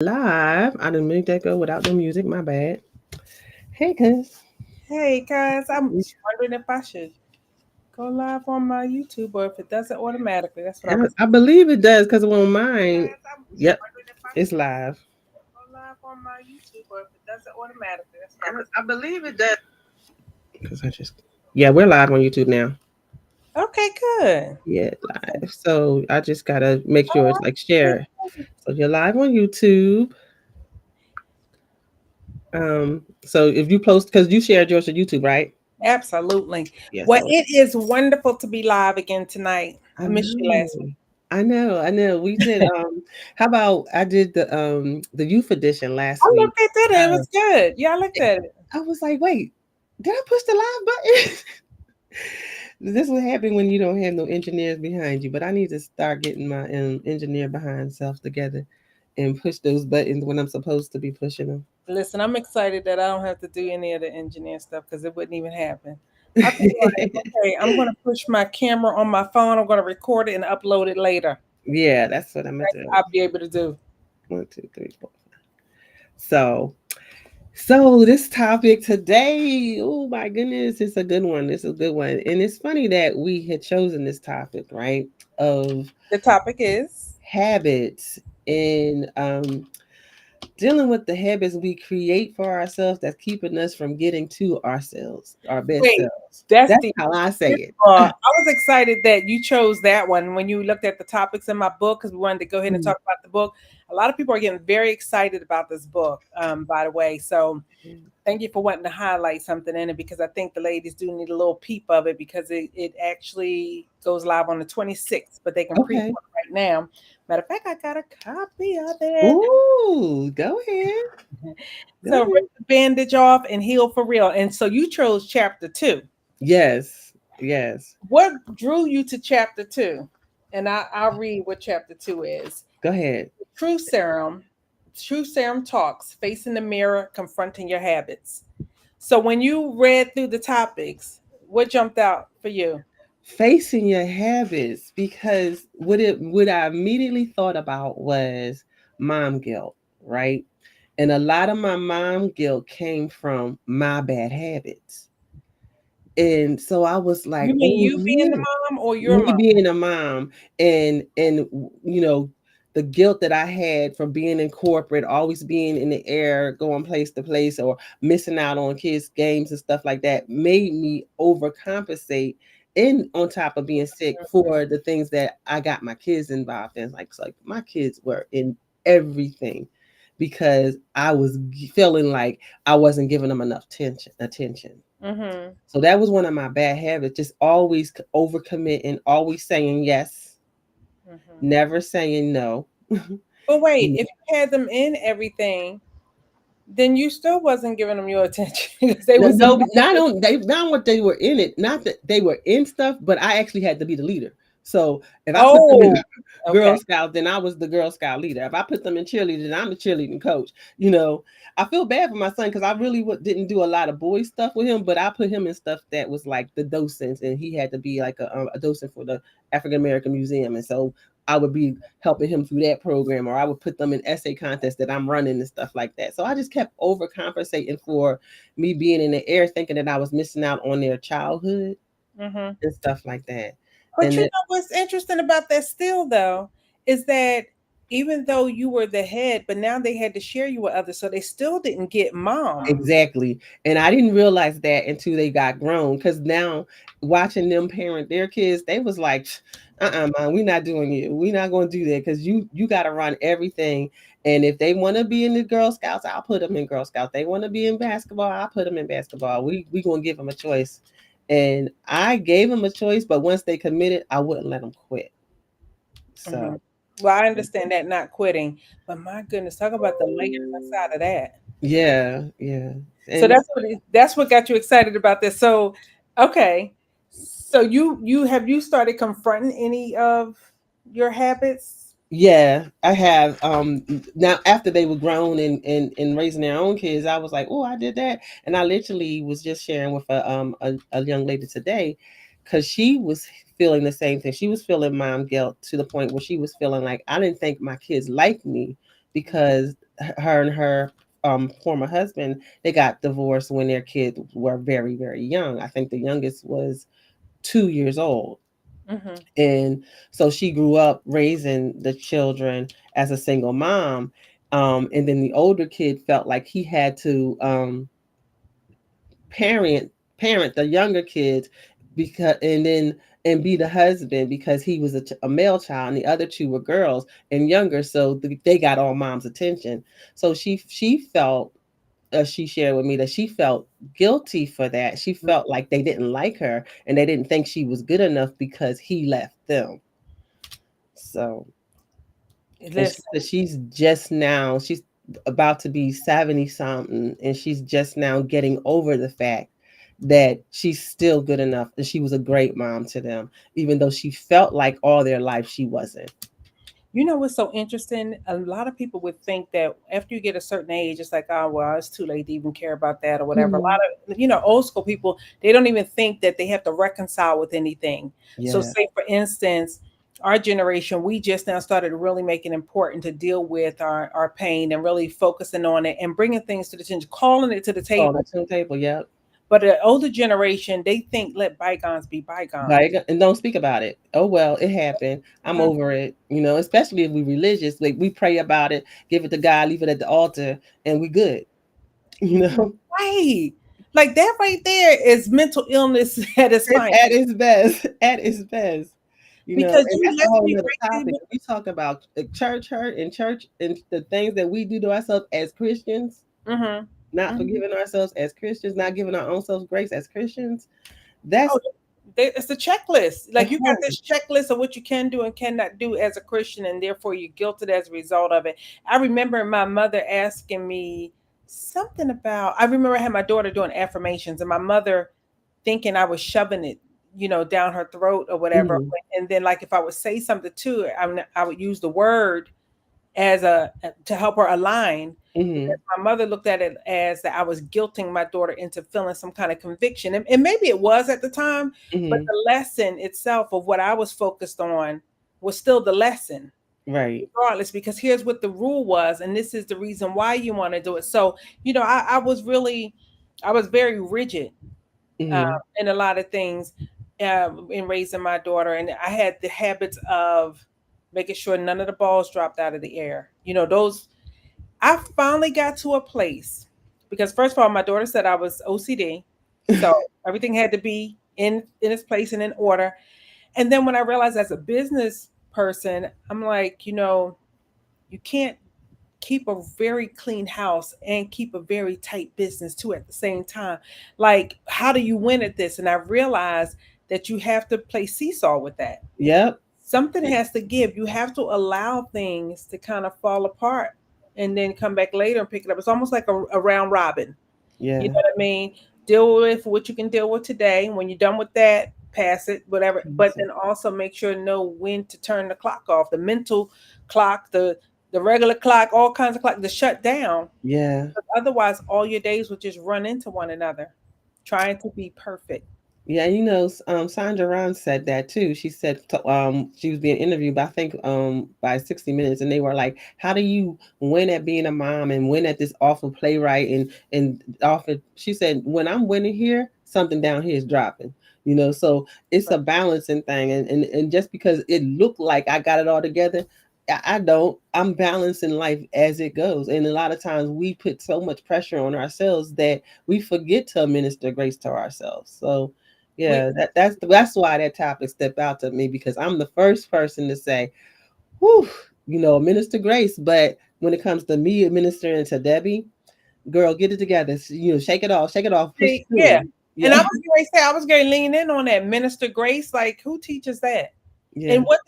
Live. I didn't make that go without the music. My bad. Hey, cuz. Hey guys, I'm just wondering if I should go live on my YouTube or if it does it automatically. That's what I was I believe it does because on mine, yep, it's live. go live on my YouTube or if it does it automatically. That's what I was. I believe it does. Because yeah, we're live on YouTube now. Okay, good. Yeah, live. So I just gotta make sure it's Oh, like share. So you're live on YouTube. So if you post, because you shared yours to YouTube, right? absolutely. Yeah. Well, So it is wonderful to be live again tonight. I I missed you know. last week. I know. We did how about I did the youth edition last I week. looked at it. It Uh, was good. Yeah, I looked at it. I was like, wait, did I push the live button? This will happen when you don't have no engineers behind you. But I need to start getting my engineer behind self together and push those buttons when I'm supposed to be pushing them. Listen, I'm excited that I don't have to do any of the engineer stuff because it wouldn't even happen. I'll be like, okay, I'm going to push my camera on my phone. I'm going to record it and upload it later. Yeah, that's what I'm gonna That's do. what I'll be able to do. One, two, three, four. So So this topic today, oh my goodness, it's a good one. It's a good one. And it's funny that we had chosen this topic, right? Of The topic is habits and dealing with the habits we create for ourselves that's keeping us from getting to ourselves, our best wait, selves. that's That's the how I say it. I was excited that you chose that one when you looked at the topics in my book because we wanted to go ahead and Mm. talk about the book. A lot of people are getting very excited about this book, by the way. So thank you for wanting to highlight something in it because I think the ladies do need a little peep of it because it actually goes live on the 26th, but they can pre-order Okay. right now. Matter of fact, I got a copy of it. Ooh, go ahead. Go So rip ahead. the bandage off and heal for real. And so you chose chapter two. Yes. Yes. What drew you to chapter two? And I'll read what chapter two is. Go ahead. True Serum, True Serum Talks, Facing the Mirror, Confronting Your Habits. So when you read through the topics, what jumped out for you? Facing your habits, because what I immediately thought about was mom guilt, right? And a lot of my mom guilt came from my bad habits. And so I was like, You mean oh you being the yeah, mom or your me mom? being a mom and you know the guilt that I had from being in corporate, always being in the air, going place to place, or missing out on kids' games and stuff like that, made me overcompensate. And on top of being sick for the things that I got my kids involved in, like so like my kids were in everything because I was feeling like I wasn't giving them enough attention. Mm-hmm. So that was one of my bad habits, just always overcommitting, always saying yes, Mm-hmm. never saying no. But wait, You if you had them in everything, then you still wasn't giving them your attention because they know, was no, not involved. on they not what they were in it, not that they were in stuff, but I actually had to be the leader. So if I put them in Oh, Girl okay. Scout, then I was the Girl Scout leader. If I put them in cheerleading, then I'm the cheerleading coach. You know, I feel bad for my son because I really didn't do a lot of boy stuff with him, but I put him in stuff that was like the docents, and he had to be like a docent for the African American Museum, and so I would be helping him through that program, or I would put them in essay contests that I'm running and stuff like that. So I just kept overcompensating for me being in the air, thinking that I was missing out on their childhood Mm-hmm. and stuff like that. But And you that, know what's interesting about that still though is that even though you were the head, but now they had to share you with others, so they still didn't get mom. exactly. And I didn't realize that until they got grown. Because now watching them parent their kids, they was like, man, we're not doing it. We're not going to do that because you got to run everything. And if they want to be in the Girl Scouts, I'll put them in Girl Scouts. They want to be in basketball, I'll put them in basketball. We going to give them a choice. And I gave them a choice, but once they committed, I wouldn't let them quit. Hmm. So, Well, I understand that not quitting, but my goodness, talk about the layers inside of that. yeah, yeah. So And that's what got you excited about this. So, okay, so you have you started confronting any of your habits? yeah, I have. Now after they were grown and raising their own kids, I was like, oh, I did that, and I literally was just sharing with a young lady today, because she was feeling the same thing. She was feeling mom guilt to the point where she was feeling like I didn't think my kids liked me because her and her former husband, they got divorced when their kids were very, very young. I think the youngest was 2 years old. Mm-hmm. And so she grew up raising the children as a single mom. And then the older kid felt like he had to parent parent the younger kids, because and be the husband, because he was a male child and the other two were girls and younger, so they got all mom's attention. So she felt, she shared with me that she felt guilty for that. She felt like they didn't like her and they didn't think she was good enough because he left them. So, and she Listen, said she's about to be 70 something, and she's just now getting over the fact that she's still good enough and she was a great mom to them, even though she felt like all their life she wasn't. you know what's so interesting? A lot of people would think that after you get a certain age, it's like, oh, well, it's too late to even care about that or whatever. A Mhm. lot of, old school people, they don't even think that they have to reconcile with anything. So, Yeah, say for instance, our generation, we just now started really making important to deal with our pain and really focusing on it and bringing things to the attention, calling it to the call table. the two table. Yep. But the older generation, they think let bygones be bygones. Right, and don't speak about it. Oh well, it happened. I'm Mhm. over it. Especially if we religious, like we pray about it, give it to God, leave it at the altar, and we good. You know, Right. Like that right there is mental illness at its it's finest. at its best. At its best. Because And you that's a let whole me nother break topic. these. We talk about church hurt and church and the things that we do to ourselves as Christians, Mm-hmm. not Mm-hmm. forgiving ourselves as Christians, not giving our own selves grace as Christians. That's Oh, it's a checklist. a Like you got whole. this checklist of what you can do and cannot do as a Christian, and therefore you're guilted as a result of it. I remember my mother asking me something about. I remember I had my daughter doing affirmations, and my mother thinking I was shoving it, down her throat or whatever. Hmm. And then, like, if I would say something to her, I would use the word as a to help her align, because Hmm. my mother looked at it as that I was guilting my daughter into feeling some kind of conviction, and maybe it was at the time, but Hmm. the lesson itself of what I was focused on was still the lesson Right. regardless, because here's what the rule was and this is the reason why you want to do it. So I was very rigid, uh, Hmm. in a lot of things, in raising my daughter. And I had the habits of making sure none of the balls dropped out of the air. Those, I finally got to a place because, first of all, my daughter said I was OCD. So everything had to be in its place and in order. And then when I realized as a business person, I'm like, you can't keep a very clean house and keep a very tight business too at the same time. Like, how do you win at this? And I realized that you have to play seesaw with that. Yep. Something has to give. You have to allow things to kind of fall apart and then come back later and pick it up. It's almost like a round robin. You know Yeah. what I mean? Deal with what you can deal with today. When you're done with that, pass it, whatever. But then also make sure to know when to turn the clock off. The mental clock, the regular clock, all kinds of clock to shut down. Yeah. Otherwise, all your days will just run into one another, trying to be perfect. Yeah, Sandra Ron said that too. She said she was being interviewed by, I think, by 60 Minutes, and they were like, "How do you win at being a mom and win at this awful playwright and often?" She said, "When I'm winning here, something down here is dropping." So it's a balancing thing, and just because it looked like I got it all together, I don't. I'm balancing life as it goes, and a lot of times we put so much pressure on ourselves that we forget to minister grace to ourselves. So We, yeah, that's why that topic stepped out to me, because I'm the first person to say, "Whew, Minister Grace." But when it comes to me administering to Debbie, girl, get it together. Shake it off, push see, yeah. through. And I Yeah, was going to say, I was going to lean in on that minister grace. Like, who teaches that? And yeah, what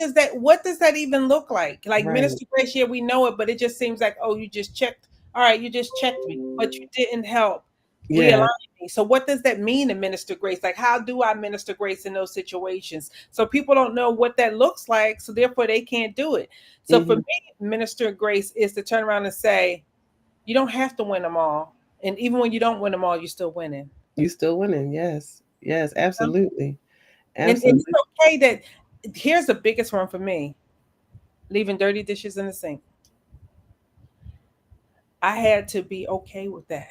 does that even look like? Like right. Minister Grace, yeah, we know it, but it just seems like, oh, you just checked. All right, you just checked me, but you didn't help realign Yeah, me. So what does that mean to minister grace? Like, how do I minister grace in those situations? So people don't know what that looks like, so therefore they can't do it. So for hmm, me, minister grace is to turn around and say, you don't have to win them all. And even when you don't win them all, you're still winning. you still winning. Yes, yes, absolutely, And it's absolutely. okay that, here's the biggest one for me, leaving dirty dishes in the sink. I had to be okay with that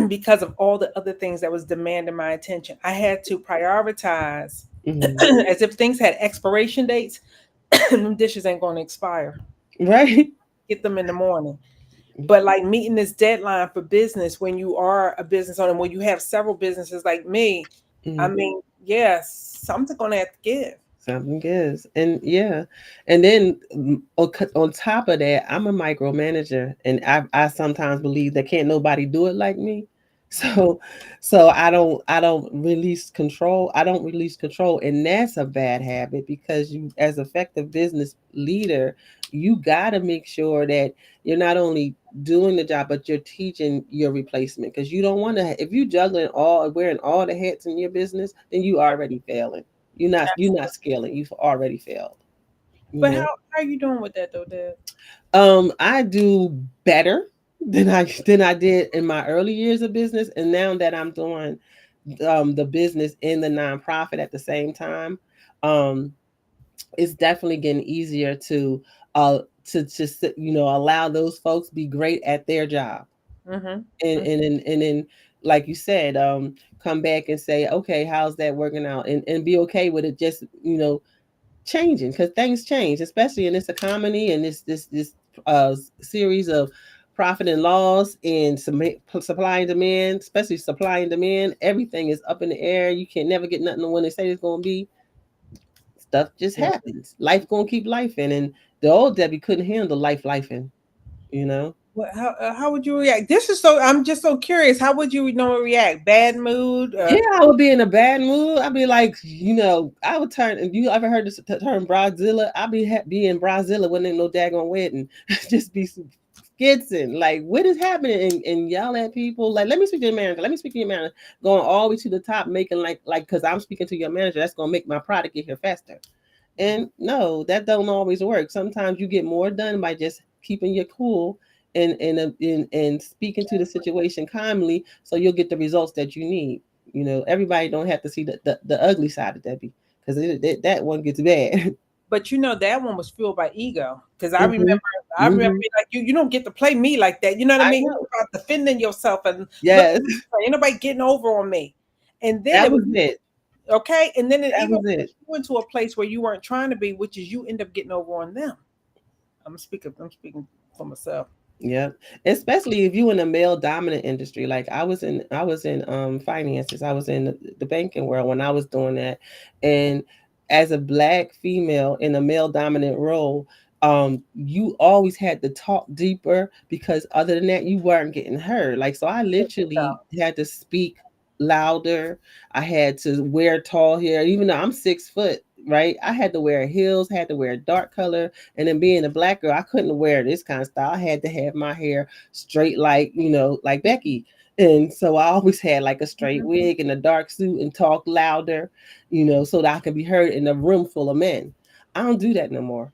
because of all the other things that was demanding my attention. I had to prioritize Hmm. as if things had expiration dates. Them dishes ain't going to expire. Right. Get them in the morning. But like meeting this deadline for business when you are a business owner, when you have several businesses like me, I Mhm. mean, yes, something's going to have to give. Something is, and yeah, and then on top of that, I'm a micromanager, and I sometimes believe that can't nobody do it like me. So, so I don't release control. I don't release control, and that's a bad habit because you, as effective business leader, you got to make sure that you're not only doing the job, but you're teaching your replacement because you don't want to. If you juggling all, wearing all the hats in your business, then you already failing. You're not scaling. You've already failed. You But know. how are you doing with that though, Deb? I do better than I did in my early years of business, and now that I'm doing the business and the nonprofit at the same time, um, it's definitely getting easier uh to just allow those folks be great at their job, Mm-hmm. and then like you said, come back and say, okay, how's that working out, and be okay with it, just changing because things change, especially in this economy and this series of profit and loss and some supply and demand, especially supply and demand. Everything is up in the air. You can never get nothing when they say it's going to be. Stuff just Yeah. happens. Life going to keep life in, and the old Debbie couldn't handle life in. You know. How would you react? This is so. I'm just so curious. How would you normally react? Bad mood? Yeah, I would be in a bad mood. I'd be like, I would turn. If you ever heard the term Brazilla, I'd be in Brazilla when ain't no daggone wedding. Just be skitzing. Like, what is happening? And yell at people. Like, let me speak to your manager. Let me speak to your manager. Going all the way to the top, making like, because I'm speaking to your manager. That's gonna make my product get here faster. And no, that don't always work. Sometimes you get more done by just keeping your cool and speaking to the situation calmly, so you'll get the results that you need. Everybody don't have to see the ugly side of Debbie because that one gets bad. But that one was fueled by ego. Because I remember, Hmm. I remember Hmm. being like, you don't get to play me like that. You know what I I mean? know. It's about defending yourself and look, Yes, ain't nobody getting over on me. And then that it was was it. okay. And then it That even was it. put you into a place where you weren't trying to be, which is you end up getting over on them. I'm speaking for myself. Yeah, especially if you in a male dominant industry. Like I was in finances. I was in the banking world when I was doing that, and as a black female in a male dominant role, you always had to talk deeper because other than that, you weren't getting heard. Like so, I literally had to speak louder. I had to wear tall hair, even though I'm 6 foot. Right, I had to wear heels, had to wear dark color, and then being a black girl, I couldn't wear this kind of style. I had to have my hair straight, like Becky. And so I always had like a straight Mhm. wig and a dark suit and talk louder, so that I could be heard in a room full of men. I don't do that no more.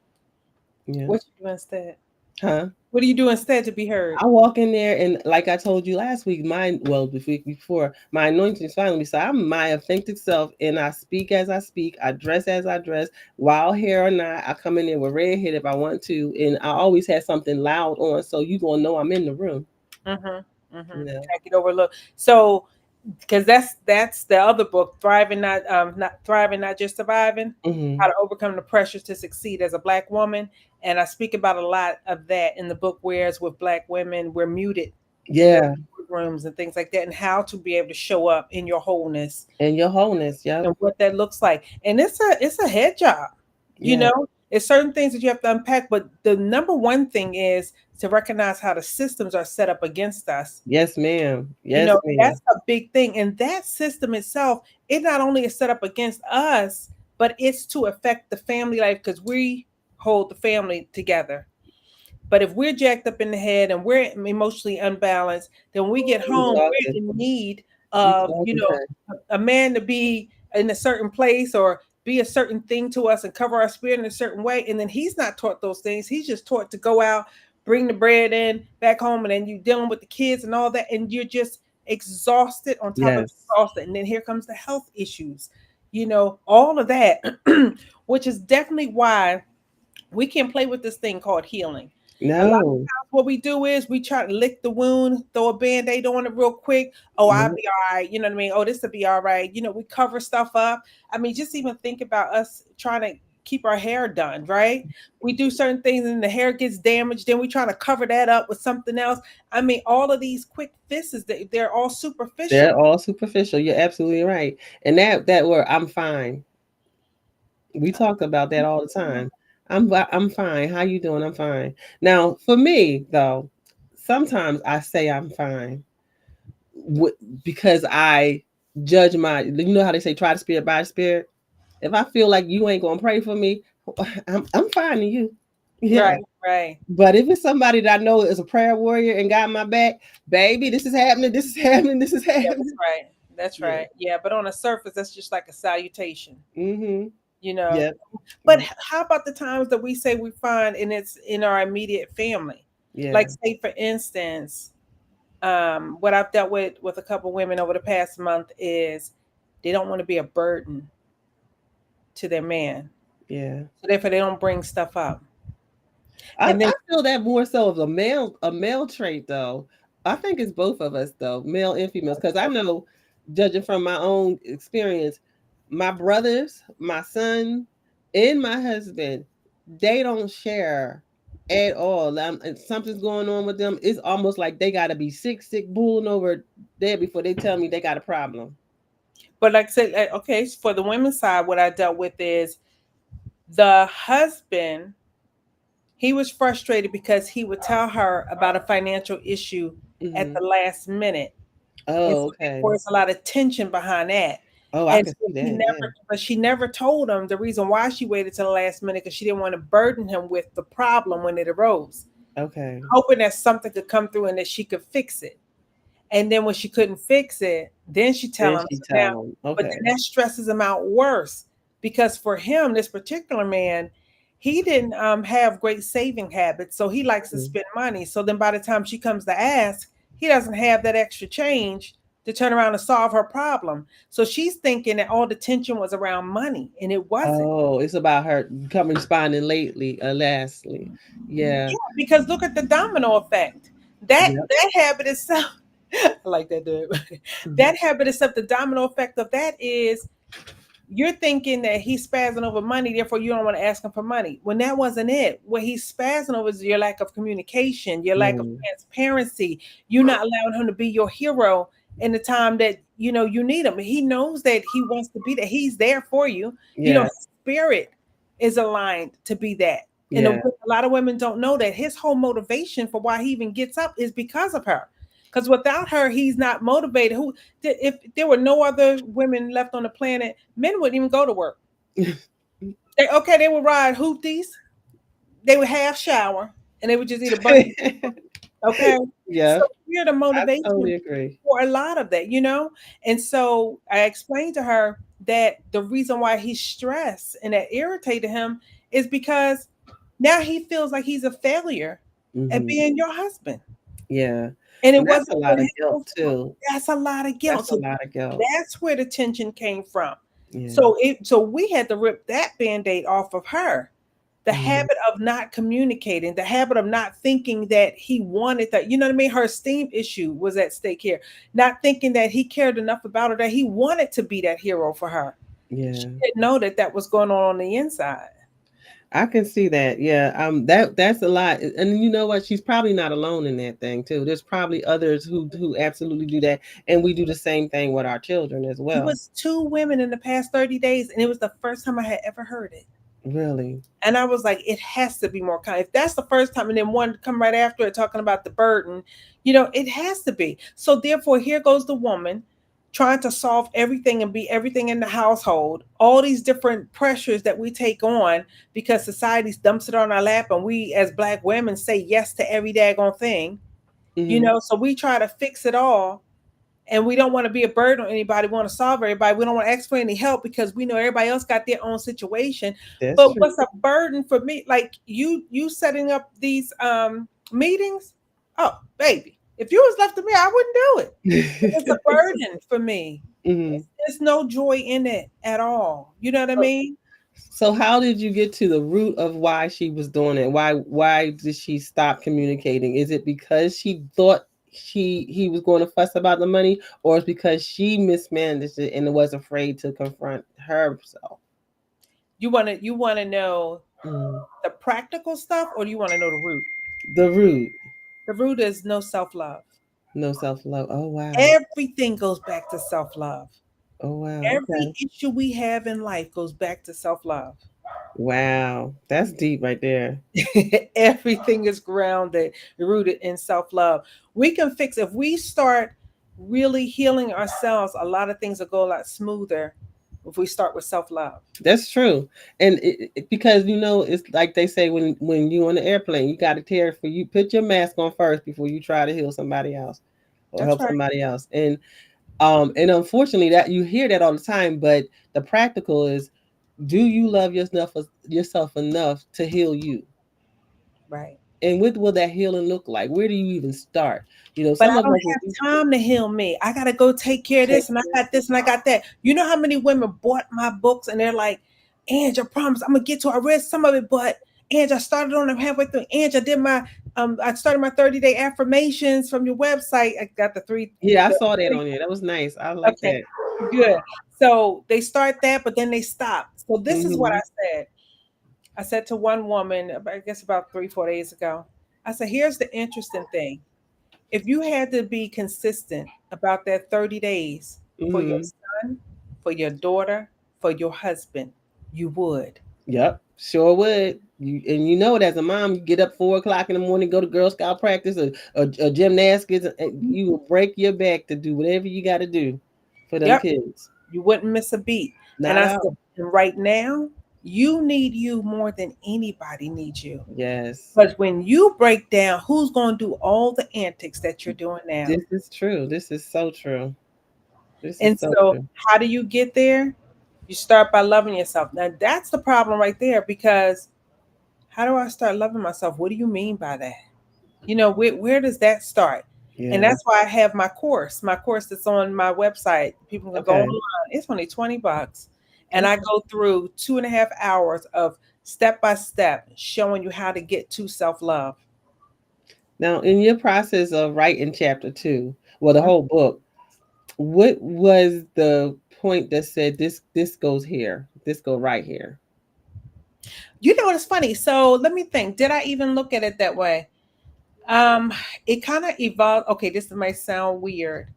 Yeah. What you do instead? Huh? What do you do instead to be heard? I walk in there and like I told you last week, the week before, my anointing is finally, so I'm my authentic self and I speak as I speak, I dress as I dress, wild hair or not, I come in there with red hair if I want to, and I always have something loud on, so you gonna know I'm in the room, Mm-hmm. Mm-hmm. you know. Can't get overlooked. So because that's the other book, thriving, not just surviving, Hmm. how to overcome the pressures to succeed as a black woman. And I speak about a lot of that in the book, whereas with black women we're muted in those Yeah, rooms and things like that, and how to be able to show up in your wholeness and your wholeness, yep. and what that looks like. And it's a head job, you Yeah. know. It's certain things that you have to unpack, but the number one thing is to recognize how the systems are set up against us. Yes, ma'am. Yes, That's ma'am. a big thing. And that system itself, it not only is set up against us, but it's to affect the family life because we hold the family together. But if we're jacked up in the head and we're emotionally unbalanced, then when we get You home, we're talking. in need You of, talking, honey. a man to be in a certain place or be a certain thing to us and cover our spirit in a certain way. And then he's not taught those things. He's just taught to go out, bring the bread in back home, and then you're dealing with the kids and all that. And you're just exhausted on top of Yes. exhausted. And then here comes the health issues, all of that, which is definitely why we can play with this thing called healing. A lot No. of times what we do is we try to lick the wound, throw a band-aid on it real quick. Oh, I'll Yeah. be all right. You know what I mean? Oh, this will be all right. We cover stuff up. I mean, just even think about us trying to keep our hair done, right? We do certain things and the hair gets damaged, then we trying to cover that up with something else. I mean, all of these quick fixes, they're all superficial. They're all superficial. You're absolutely right. And that word, I'm fine. We talk about that all the time. I'm fine. How you doing? I'm fine. Now, for me though, sometimes I say I'm fine w- because I judge my. You know how they say try the spirit by the spirit. If I feel like you ain't gonna pray for me, I'm fine to you. Yeah. Right, right. But if it's somebody that I know is a prayer warrior and got my back, baby, this is happening. This is happening. This is Yeah, that's happening. right. That's Yeah. right. Yeah, but on the surface, that's just like a salutation, Mhm. you know. Yep. But Yep. how about the times that we say we find and it's in our immediate family? Like Yeah. say for instance, what I've dealt with a couple women over the past month is they don't want to be a burden to their man. Yeah. So therefore they don't bring stuff up. I, And then I feel that more so of a male trait though. I think it's both of us though, male and females, because I know, judging from my own experience, my brothers, my son, and my husband, they don't share at all. And something's going on with them. It's almost like they gotta be sick, bulling over there before they tell me they got a problem. but like I said, okay, so for the women's side, what I dealt with is the husband, he was frustrated because he would tell her about a financial issue at Hmm. the last minute. And Oh, so okay. therefore it's a lot of tension behind that. Oh, I And can so see that. Yeah. she never told him the reason why she waited till the last minute because she didn't want to burden him with the problem when it arose, Okay. hoping that something could come through and that she could fix it. And then when she couldn't fix it, then she tell Then him. she So now, tell them. but Okay. then that stresses him out worse because for him, this particular man, he didn't have great saving habits, so he likes to Mhm. spend money. So then, by the time she comes to ask, he doesn't have that extra change to turn around and solve her problem. So she's thinking that all the tension was around money, and it wasn't. Oh, it's about her coming responding lately, lastly. Yeah. Yeah, because look at the domino effect. That Yep. that habit itself, I like that dude. Mhm. That habit itself, the domino effect of that is you're thinking that he's spazzing over money, therefore you don't want to ask him for money. When that wasn't it. What he's spazzing over is your lack of communication, your lack of Mm. transparency. You're not allowing him to be your hero in the time that you need him. He knows that he wants to be that. He's there for you. Yeah. His spirit is aligned to be that. And Yeah. a lot of women don't know that his whole motivation for why he even gets up is because of her. Because without her, he's not motivated. Who, if there were no other women left on the planet, men wouldn't even go to work. They would ride hoopties, they would half shower, and they would just eat a bunch of okay. Yeah. So we're the I motivation totally agree. for a lot of that. And so I explained to her that the reason why he's stressed and that irritated him is because now he feels like he's a failure at Hmm. being your husband. Yeah. And it And that's wasn't a for lot of him guilt before. too. That's a lot of guilt. That's a So lot of guilt. that's where the tension came from. Yeah. So we had to rip that band-aid off of her. The Hmm. habit of not communicating, the habit of not thinking that he wanted that, you know what I mean? Her esteem issue was at stake here. Not thinking that he cared enough about her that he wanted to be that hero for her. She Yeah. didn't know that that was going on the inside. I can see that. Yeah. That's a lot. And you know what? She's probably not alone in that thing too. There's probably others who absolutely do that. And we do the same thing with our children as It well. was two women in the past 30 days, and it was the first time I had ever heard it. Really. And I was like, it has to be more kind. If that's the first time, and then one come right after it talking about the burden, it has to be. So therefore, here goes the woman trying to solve everything and be everything in the household. All these different pressures that we take on because society dumps it on our lap, and we as Black women say yes to every daggone thing. Hmm. So we try to fix it all, and we don't want to be a burden on anybody. We want to solve everybody. We don't want to ask for any help because we know everybody else got their own situation. That's But true. what's a burden for me? Like you setting up these meetings. Oh, baby, if you was left to me, I wouldn't do it. It's a burden for me. Hmm. There's no joy in it at all. You know what I mean? So how did you get to the root of why she was doing it? Why did she stop communicating? Is it because she thought he was going to fuss about the money, or is because she mismanaged it and was afraid to confront herself? You want to know Mm. the practical stuff, or do you want to know the root? The root, The root is no self-love. no self love. Oh wow, Everything goes back to self-love. oh wow, Every okay, issue we have in life goes back to self-love. wow, that's deep right there. Everything is grounded, rooted in self-love. We can fix if we start really healing ourselves. A lot of things will go a lot smoother if we start with self-love. That's true, and because it's like they say when you on the airplane, you got to care for you. Put your mask on first before you try to heal somebody else or That's help right. somebody else. And unfortunately, that you hear that all the time. But the practical is, do you love yourself enough to heal you? Right. And what will that healing look like? Where do you even start? But Some I of don't us will have time to heal me. I gotta go take care of take this, and I got this, and I got that. You know how many women bought my books, and they're like, "Ange, I promise I'm gonna get to. I read some of it, but Ange, I started on them halfway through. Ange, I started my 30-day affirmations from your website. I got the three. Yeah, I The saw that three on there. That was nice. I like okay, that. good. So they start that, but then they stop. So this is what Hmm. I said. I said to one woman, I guess about 3, 4 days ago. I said, "Here's the interesting thing. If you had to be consistent about that 30 days for your Hmm. son, for your daughter, for your husband, you would." Yep, sure would. You know it as a mom, you get up 4 o'clock in the morning, go to Girl Scout practice or gymnastics, and you will break your back to do whatever you got to do for them Yep, kids. you wouldn't miss a beat. And Not I said, out. and right now, you need you more than anybody needs you. Yes, Because when you break down, who's going to do all the antics that you're doing now? this is true. This is so true. This is And so so, true. how do you get there? You start by loving yourself. Now, that's the problem right there because how do I start loving myself? What do you mean by that? Where does that start? And Yeah. that's why I have my course that's on my website. People can go Okay. online. It's only $20, and I Okay. go through 2.5 hours of step by step showing you how to get to self-love. Now, in your process of writing chapter 2, well, the whole book, what was the point that said this goes here, this go right here? You know what's funny? So let me think, did I even look at it that way? um it kind of evolved. Okay, this might sound weird,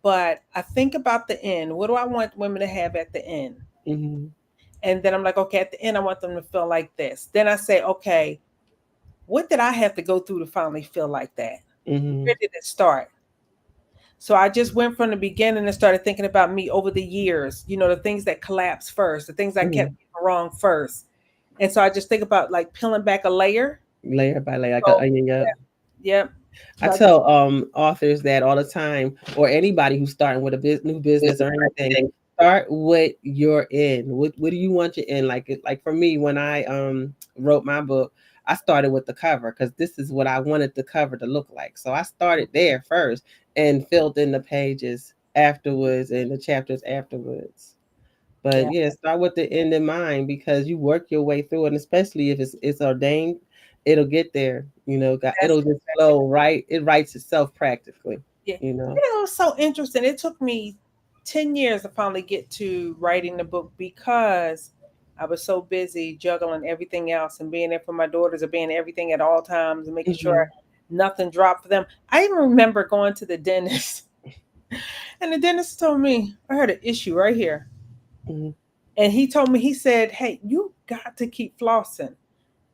but I think about the end. What do I want women to have at the end? Hmm. And then I'm like, okay, at the end I want them to feel like this. Then I say, okay, what did I have to go through to finally feel like that? Hmm. Where did it start? So I just went from the beginning and started thinking about me over the years, the things that collapsed first, the things I kept Hmm. getting wrong first. And so I just think about like peeling back a layer. Layer by layer, like an So, onion. Yep. yeah, yeah. I So I just, tell authors that all the time, or anybody who's starting with a new business or anything. Start what you're in. What do you want your in? Like for me, when I wrote my book, I started with the cover because this is what I wanted the cover to look like. So I started there first and filled in the pages afterwards and the chapters afterwards. But yeah, yeah, start with the end in mind because you work your way through it, and especially if it's ordained, it'll get there. that's It'll just exactly. flow right. It writes itself practically. Yeah. You know. It's so interesting. It took me 10 years to finally get to writing the book because I was so busy juggling everything else and being there for my daughters or being everything at all times and making sure Hmm. nothing dropped for them. I even remember going to the dentist and the dentist told me, I heard an issue right here. Hmm. And he told me, he said, hey, you got to keep flossing.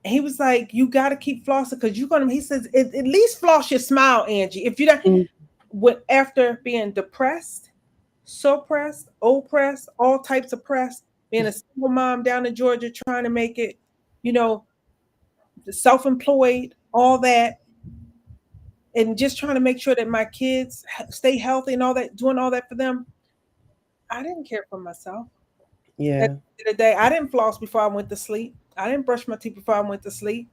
And he was like, you got to keep flossing because you're going to, he says, at least floss your smile, Angie. If you don't, Hmm. after being depressed, so pressed, oppressed, all types of pressed, being a single mom down in Georgia trying to make it, you know, self-employed, all that, and just trying to make sure that my kids stay healthy and all that, doing all that for them. I didn't care for myself. At Yeah. the end of the day, I didn't floss before I went to sleep. I didn't brush my teeth before I went to sleep.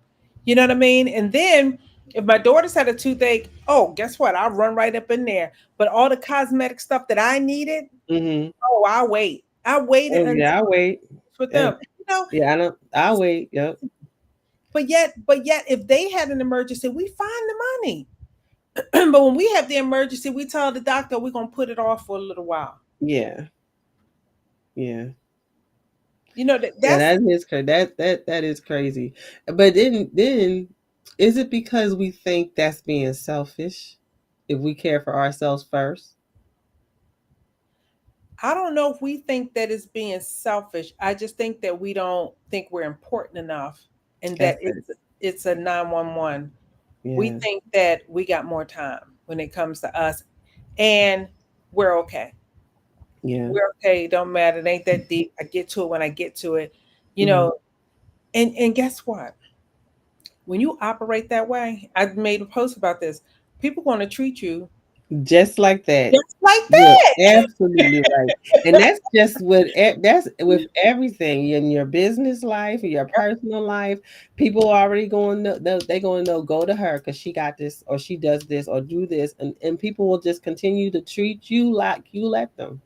You know what I mean? And then if my daughters had a toothache, oh, guess what? I'll run right up in there. But all the cosmetic stuff that I needed, Hmm. oh, I'll wait. I waited Oh until yeah, I wait. with And them. know, Yeah, I don't. I'll wait. Yep. but yet, if they had an emergency, we find the money. But when we have the emergency, we tell the doctor we're gonna put it off for a little while. Yeah. Yeah. You know Yeah. that's That is crazy. But then is it because we think that's being selfish? If we care for ourselves first, I don't know if we think that it's being selfish. I just think that we don't think we're important enough, and that that's it. it's a 911. We Yeah. think that we got more time when it comes to us, and we're okay. Yeah. We're okay. It don't matter. It ain't that deep. I get to it when I get to it. You Hmm. know, and guess what? When you operate that way, I made a post about this. People want to treat you Just like that. just like You're that. absolutely right. And that's just that's with everything in your business life, in your personal life. People already going to they going to know go to her because she got this or she does this or do this, and people will just continue to treat you like you let them.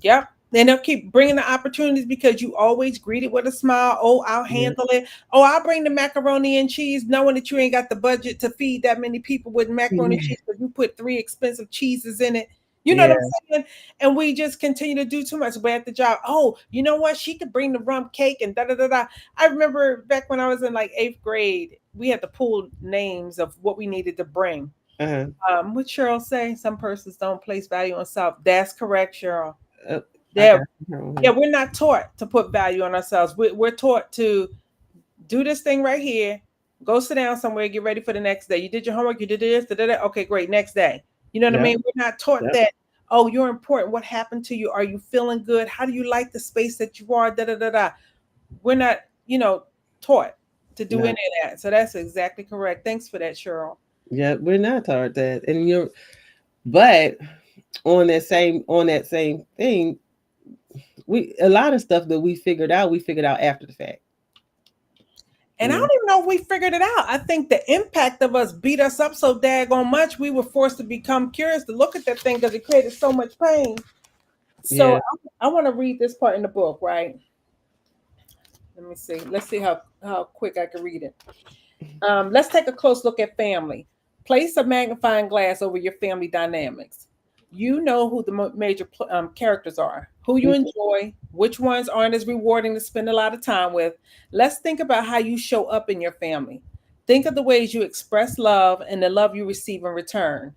Yep. And they'll keep bringing the opportunities because you always greet it with a smile. Oh, I'll Yeah. handle it. Oh, I'll bring the macaroni and cheese, knowing that you ain't got the budget to feed that many people with macaroni and cheese, but you put three expensive cheeses in it. You know what Yeah. I'm saying? And we just continue to do too much. We're at the job. Oh, you know what? She could bring the rum cake and da da da da. I remember back when I was in like eighth grade, we had to pull names of what we needed to bring. Uh-huh. What Cheryl say? Some persons don't place value on self. That's correct, Cheryl. Uh, I Yeah, got her on yeah, here. we're not taught to put value on ourselves. We're taught to do this thing right here, go sit down somewhere, get ready for the next day. You did your homework, you did this, da, da, da. Okay, great, next day. You know what I Yep. mean? We're not taught Yep. that, oh, you're important. What happened to you? Are you feeling good? How do you like the space that you are? Da, da, da, da. We're not, taught to do any No. of that. So that's exactly correct. Thanks for that, Cheryl. Yeah, we're not taught that. And you're but on that same thing, we a lot of stuff that we figured out after the fact. And I You know? don't even know if we figured it out. I think the impact of us beat us up so daggone much, we were forced to become curious to look at that thing because it created so much pain. So Yeah. I want to read this part in the book, right? Let me see. Let's see how quick I can read it. Let's take a close look at family. Place a magnifying glass over your family dynamics. You know who the major characters are, who you Mhm. enjoy, which ones aren't as rewarding to spend a lot of time with. Let's think about how you show up in your family. Think of the ways you express love and the love you receive in return.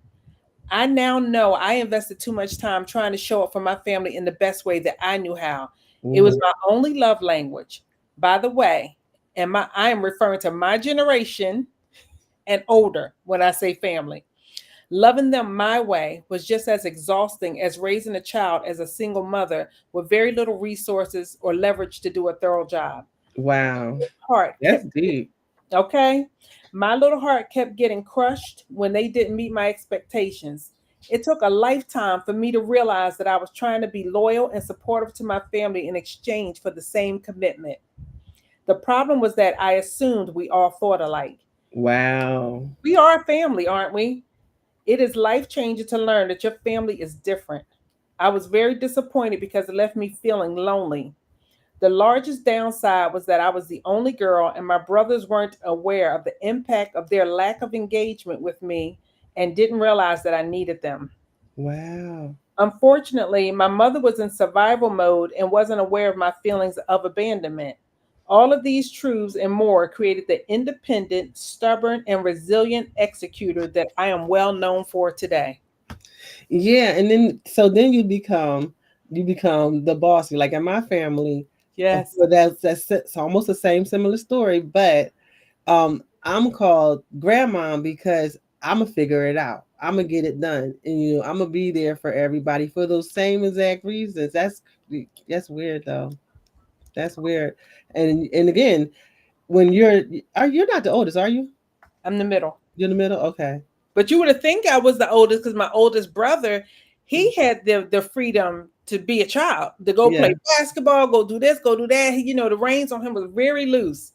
I now know I invested too much time trying to show up for my family in the best way that I knew how. It was Mhm. my only love language. By the way, I am referring to my generation and older when I say family. Loving them my way was just as exhausting as raising a child as a single mother with very little resources or leverage to do a thorough job. Wow. Heart That's kept deep. Okay. My little heart kept getting crushed when they didn't meet my expectations. It took a lifetime for me to realize that I was trying to be loyal and supportive to my family in exchange for the same commitment. The problem was that I assumed we all thought alike. Wow. We are family, aren't we? It is life changing to learn that your family is different. I was very disappointed because it left me feeling lonely. The largest downside was that I was the only girl, and my brothers weren't aware of the impact of their lack of engagement with me and didn't realize that I needed them. Wow. Unfortunately, my mother was in survival mode and wasn't aware of my feelings of abandonment. All of these truths and more created the independent, stubborn, and resilient executor that I am well known for today. Yeah, and then you become the boss. Like in my family, Yes. well, that's it's almost the same similar story, but I'm called grandma because I'm gonna figure it out. I'm gonna get it done, and I'm gonna be there for everybody for those same exact reasons. That's weird though. That's weird. And again, when you're not the oldest, are you? I'm the middle. You're in the middle. Okay. But you would have think I was the oldest because my oldest brother, he had the freedom to be a child, to go Yeah. play basketball, go do this, go do that. The reins on him was very loose.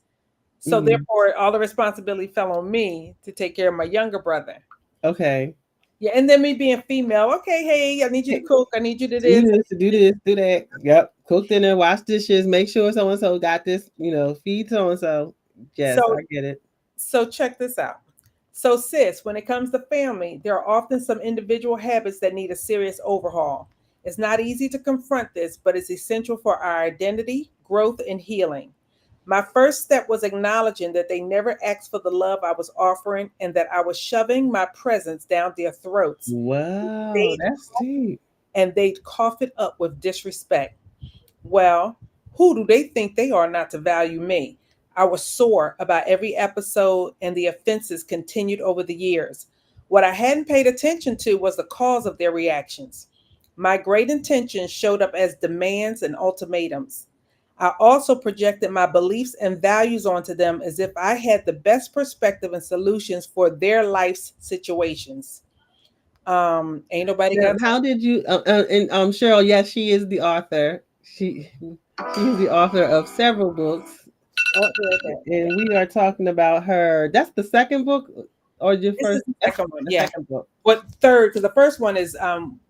So Hmm. therefore, all the responsibility fell on me to take care of my younger brother. Okay. Yeah, and then me being female, okay, hey, I need you to cook, I need you to Do this. this, do this, do that. Yep. Cook dinner, wash dishes, make sure so and so got this, feed so and so. Yes, So I get it. so check this out. So sis, when it comes to family, there are often some individual habits that need a serious overhaul. It's not easy to confront this, but it's essential for our identity, growth, and healing. My first step was acknowledging that they never asked for the love I was offering and that I was shoving my presence down their throats. Wow, They'd, that's deep. and they'd cough it up with disrespect. Well, who do they think they are not to value me? I was sore about every episode, and the offenses continued over the years. What I hadn't paid attention to was the cause of their reactions. My great intentions showed up as demands and ultimatums. I also projected my beliefs and values onto them as if I had the best perspective and solutions for their life's situations. Ain't nobody Now, got how did you and Cheryl, yes, she is the author. She's the author of several books, oh, here it goes. and we are talking about her. That's the second book, or your This is first? the That's second one, the yeah. second book. What third? Because the first one is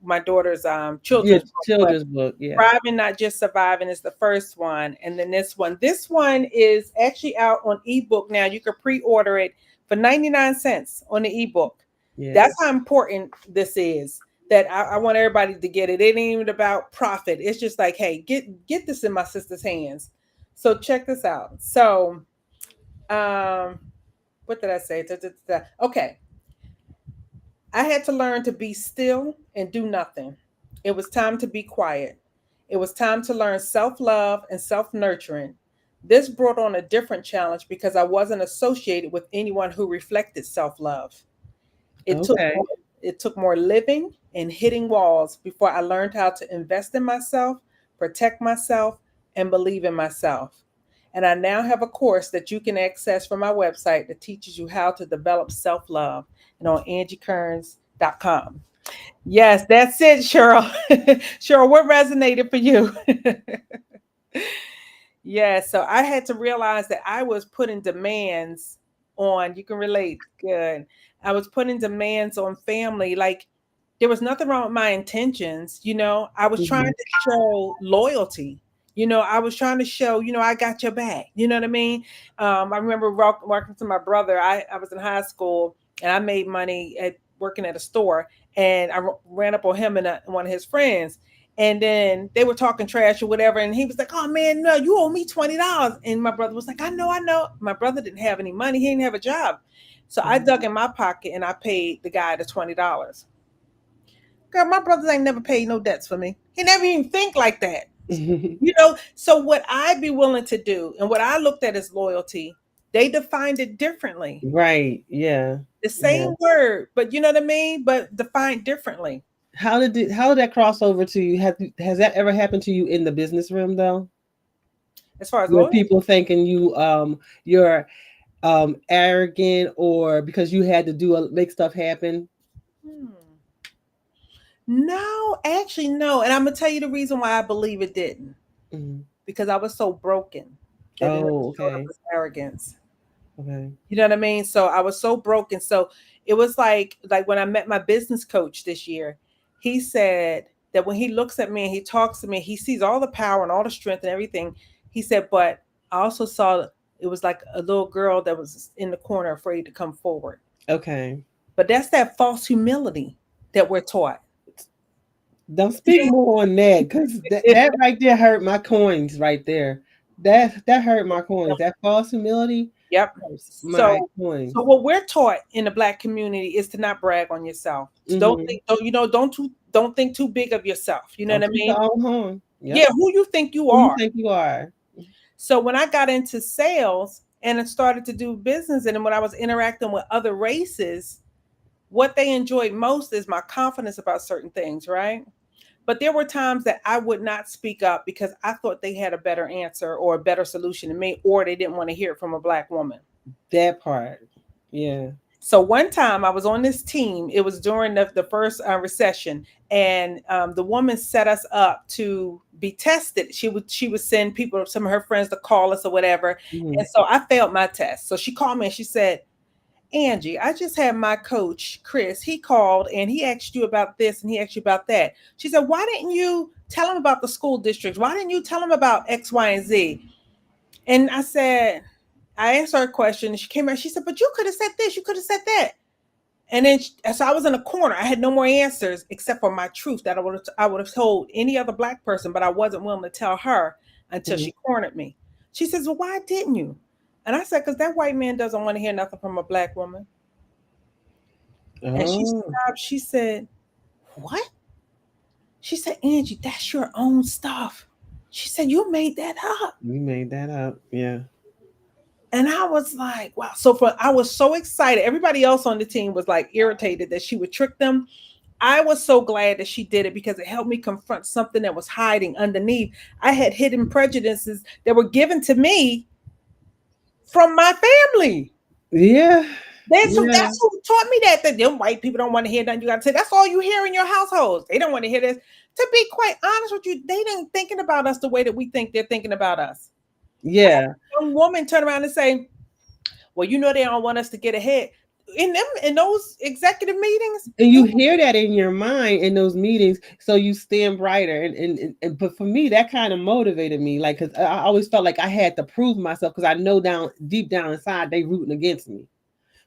my daughter's Yeah, children's book, but children's book. Yeah. Thriving Not Just Surviving is the first one, and then this one is actually out on ebook now. You can pre-order it for 99 cents on the ebook. Yes. That's how important this is. That I want everybody to get it. It ain't even about profit. It's just like, hey, get this in my sister's hands. So check this out. So um, what did I say? Da, da, da, da. Okay, I had to learn to be still and do nothing. It was time to be quiet. It was time to learn self love and self nurturing. This brought on a different challenge because I wasn't associated with anyone who reflected self love. It took Okay. more, it took more living and hitting walls before I learned how to invest in myself, protect myself, and believe in myself. And I now have a course that you can access from my website that teaches you how to develop self love and on angiekearns.com. Yes, that's it, Cheryl. Cheryl, what resonated for you? Yeah, so I had to realize that I was putting demands on, you can relate, good. I was putting demands on family. Like there was nothing wrong with my intentions, I was trying Mhm. to show loyalty. I was trying to show, I got your back. You know what I mean? I remember working to my brother. I was in high school and I made money at working at a store, and I ran up on him and one of his friends, and then they were talking trash or whatever. And he was like, "Oh man, no, you owe me $20." And my brother was like, "I know, I know." My brother didn't have any money. He didn't have a job. So I Mhm. dug in my pocket and I paid the guy the $20. Girl, my brothers ain't never paid no debts for me. He never even think like that. So what I'd be willing to do and what I looked at as loyalty, they defined it differently. Right. Yeah. The Yeah. same word, but you know what I mean? But defined differently. How did that cross over to you? Has that ever happened to you in the business room though? As far as Where loyalty. people thinking you're arrogant, or because you had to make stuff happen? Hmm. No, actually, no. And I'm gonna tell you the reason why I believe it didn't. Mhm. Because I was so broken that it never Oh, showed up okay. as arrogance. Okay. You know what I mean? So I was so broken. So it was like when I met my business coach this year, he said that when he looks at me and he talks to me, he sees all the power and all the strength and everything. He said, but I also saw it was like a little girl that was in the corner afraid to come forward. Okay. But that's that false humility that we're taught. Don't speak more on that, because that right there hurt my coins right there. That hurt my coins. That false humility Yep. hurts my So, coins. so what we're taught in the Black community is to not brag on yourself. Don't Hmm. think, don't think too big of yourself. You know what Don't I toot mean? your own horn. Yeah, Yep. who you think you Who you are. think you are? So when I got into sales and I started to do business, and then when I was interacting with other races, what they enjoyed most is my confidence about certain things, right? But there were times that I would not speak up because I thought they had a better answer or a better solution than me, or they didn't want to hear it from a Black woman. That part. Yeah. So one time I was on this team. It was during the first recession, and the woman set us up to be tested. She would send people, some of her friends, to call us or whatever. Hmm. And so I failed my test. So she called me and she said, Angie, I just had my coach, Chris, he called and he asked you about this and he asked you about that. She said, why didn't you tell him about the school districts? Why didn't you tell him about X, Y, and Z? And I said, I asked her a question and she came out, she said, but you could have said this, you could have said that. And then, so I was in a corner. I had no more answers except for my truth that I would have told any other black person, but I wasn't willing to tell her until Mhm. she cornered me. She says, "Well, why didn't you?" And I said, "Because that white man doesn't want to hear nothing from a black woman." And she Oh, stopped. She said, "What?" She said, "Angie, that's your own stuff." She said, "You made that up." we made that up. Yeah. And I was like, wow. So I was so excited. Everybody else on the team was like irritated that she would trick them. I was so glad that she did it because it helped me confront something that was hiding underneath. I had hidden prejudices that were given to me from my family. Yeah. That's who Yeah. that's who taught me that them white people don't want to hear nothing you gotta say. That's all you hear in your households. They don't want to hear this. To be quite honest with you, they didn't thinking about us the way that we think they're thinking about us. Yeah. A woman turn around and say, well, they don't want us to get ahead. In those executive meetings, And they you hear that in your mind in those meetings, so you stand brighter. And but for me, that kind of motivated me, like, because I always felt like I had to prove myself, because I know down deep down inside they rooting against me.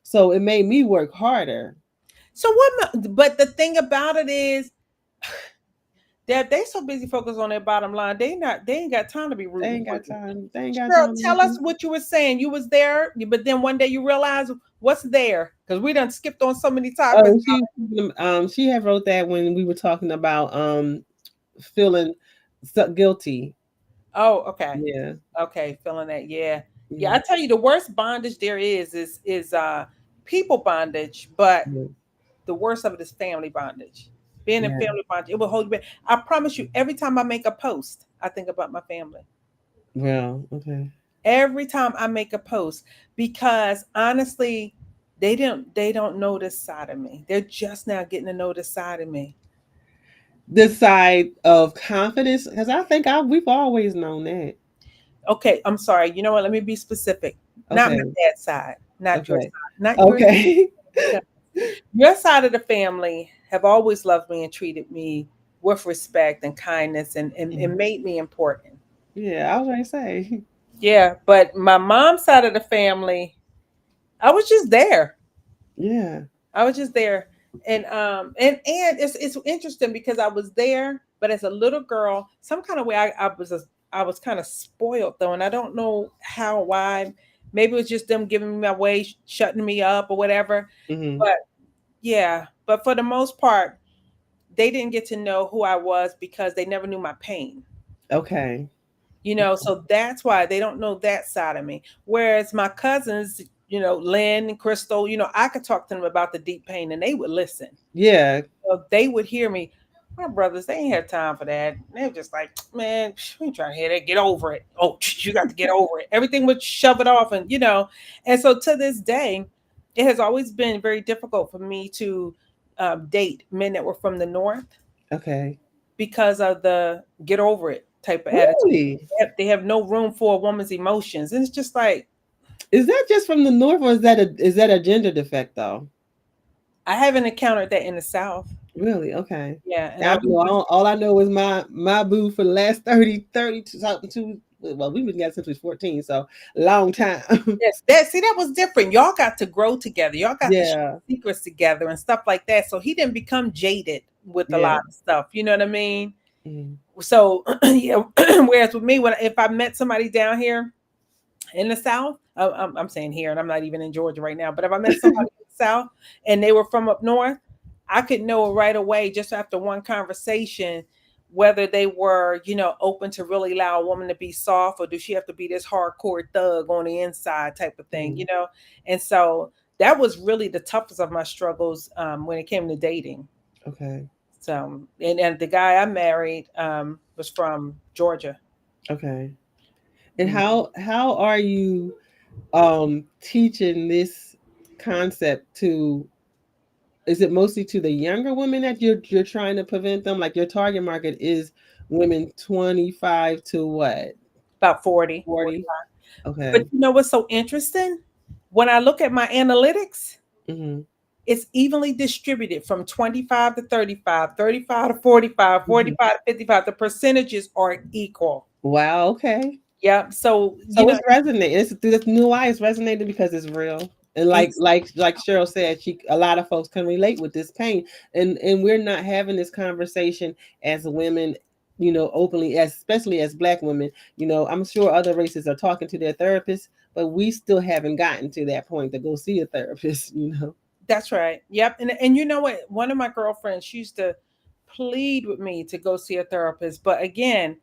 So it made me work harder. so what but the thing about it is that they so busy focused on their bottom line, they ain't got time to be They rooting ain't for got you. time. They ain't got Girl, time to tell us listen. what you were saying. You was there, but then one day you realize what's there. Because we done skipped on so many topics. Oh, she had wrote that when we were talking about feeling guilty. Oh, okay. Yeah. Okay, feeling that. Yeah. Yeah, Yeah. I tell you the worst bondage there is people bondage, but Yeah. the worst of it is family bondage. Being in Yeah. family bondage, it will hold you back. I promise you, every time I make a post, I think about my family. Well, okay. Every time I make a post, because honestly, they don't know this side of me. They're just now getting to know this side of me. This side of confidence, because I think we've always known that. Okay, I'm sorry. You know what? Let me be specific. Not my Okay. dad's side, not your Okay. side, not your side, Okay. because your side of the family have always loved me and treated me with respect and kindness and made me important. Yeah, I was gonna say. Yeah, but my mom's side of the family, I was just there. Yeah. I was just there, and it's interesting because I was there, but as a little girl, some kind of way I was kind of spoiled though, and I don't know how why. Maybe it was just them giving me my way, shutting me up or whatever. Hmm. But yeah, but for the most part, they didn't get to know who I was because they never knew my pain. Okay. So that's why they don't know that side of me. Whereas my cousins, Lynn and Crystal, I could talk to them about the deep pain and they would listen. Yeah. They would hear me. My brothers, they ain't have time for that. They were just like, man, we ain't trying to hear that. Get over it. Oh, you got to get over it. Everything would shove it off, and so to this day, it has always been very difficult for me to date men that were from the north Okay. because of the get over it type of attitude. Really? They have no room for a woman's emotions, and it's just like Is that just from the north, or is that a gender defect though? I haven't encountered that in the South. Really? Okay. Yeah, and I I'll don't be know. All I know is my boo for the last 30 something to, well, we've been together since we was 14, so long time. yes, that was different. Y'all got to grow together. Y'all got to share Yeah. secrets together and stuff like that. So he didn't become jaded with a Yeah. lot of stuff. You know what I mean? Mhm. So yeah. Whereas with me, if I met somebody down here in the South, I'm saying here, and I'm not even in Georgia right now. But if I met somebody in the South and they were from up north, I could know right away just after one conversation whether they were, open to really allow a woman to be soft or do she have to be this hardcore thug on the inside type of thing. Mhm. And so that was really the toughest of my struggles when it came to dating. Okay. So, and the guy I married was from Georgia. Okay. And Mm. how are you teaching this concept to, is it mostly to the younger women that you're trying to prevent them? Like, your target market is women 25 to what? About 40, 40. 40? But Okay. you know what's so interesting? When I look at my analytics, Hmm. it's evenly distributed from 25 to 35, 35 to 45, Hmm. 45 to 55. The percentages are equal. Wow. Okay. Yeah. So, So it's resonating. It's through this new eye. It's resonating because it's real. And ex- like Cheryl said, she a lot of folks can relate with this pain, and we're not having this conversation as women, openly, as especially as Black women. I'm sure other races are talking to their therapists, but we still haven't gotten to that point to go see a therapist. that's right. Yep. And you know what? One of my girlfriends, she used to plead with me to go see a therapist. But again,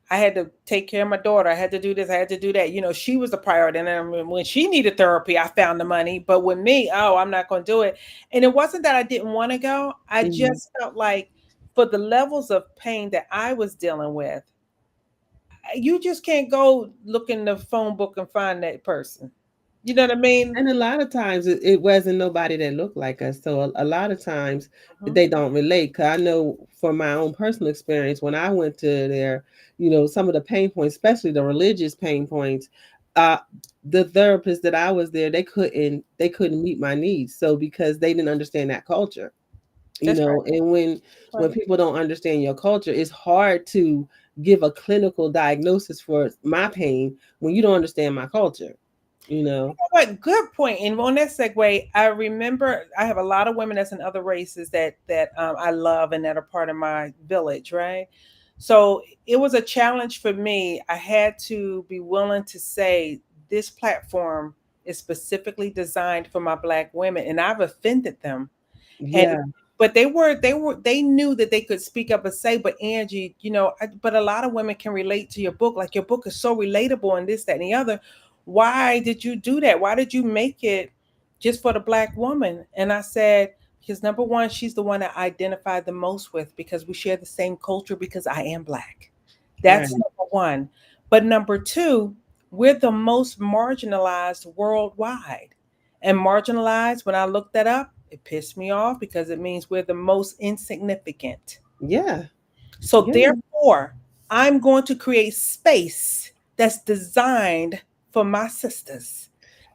I had to take care of my daughter. I had to do this. I had to do that. She was the priority. And then when she needed therapy, I found the money. But with me, oh, I'm not going to do it. And it wasn't that I didn't want to go. I Mhm. just felt like for the levels of pain that I was dealing with, you just can't go look in the phone book and find that person. You know what I mean? And a lot of times it wasn't nobody that looked like us. So a lot of times Mhm. they don't relate. Cause I know from my own personal experience when I went to there, some of the pain points, especially the religious pain points, uh, the therapists that I was there, they couldn't meet my needs. So because they didn't understand that culture, That's right. and That's when right. people don't understand your culture, it's hard to give a clinical diagnosis for my pain when you don't understand my culture, you know. What good point. And on that segue, I remember I have a lot of women that's in other races that I love and that are part of my village, right? So it was a challenge for me. I had to be willing to say this platform is specifically designed for my Black women, and I've offended them. And Yeah. but they knew that they could speak up and say, but Angie, but a lot of women can relate to your book. Like your book is so relatable and this, that, and the other. Why did you do that? Why did you make it just for the Black woman? And I said, because number one, she's the one I identify the most with because we share the same culture because I am Black. That's Right. number one. But number two, we're the most marginalized worldwide. And marginalized, when I looked that up, it pissed me off because it means we're the most insignificant. Yeah. So Yeah. therefore, I'm going to create space that's designed for my sisters.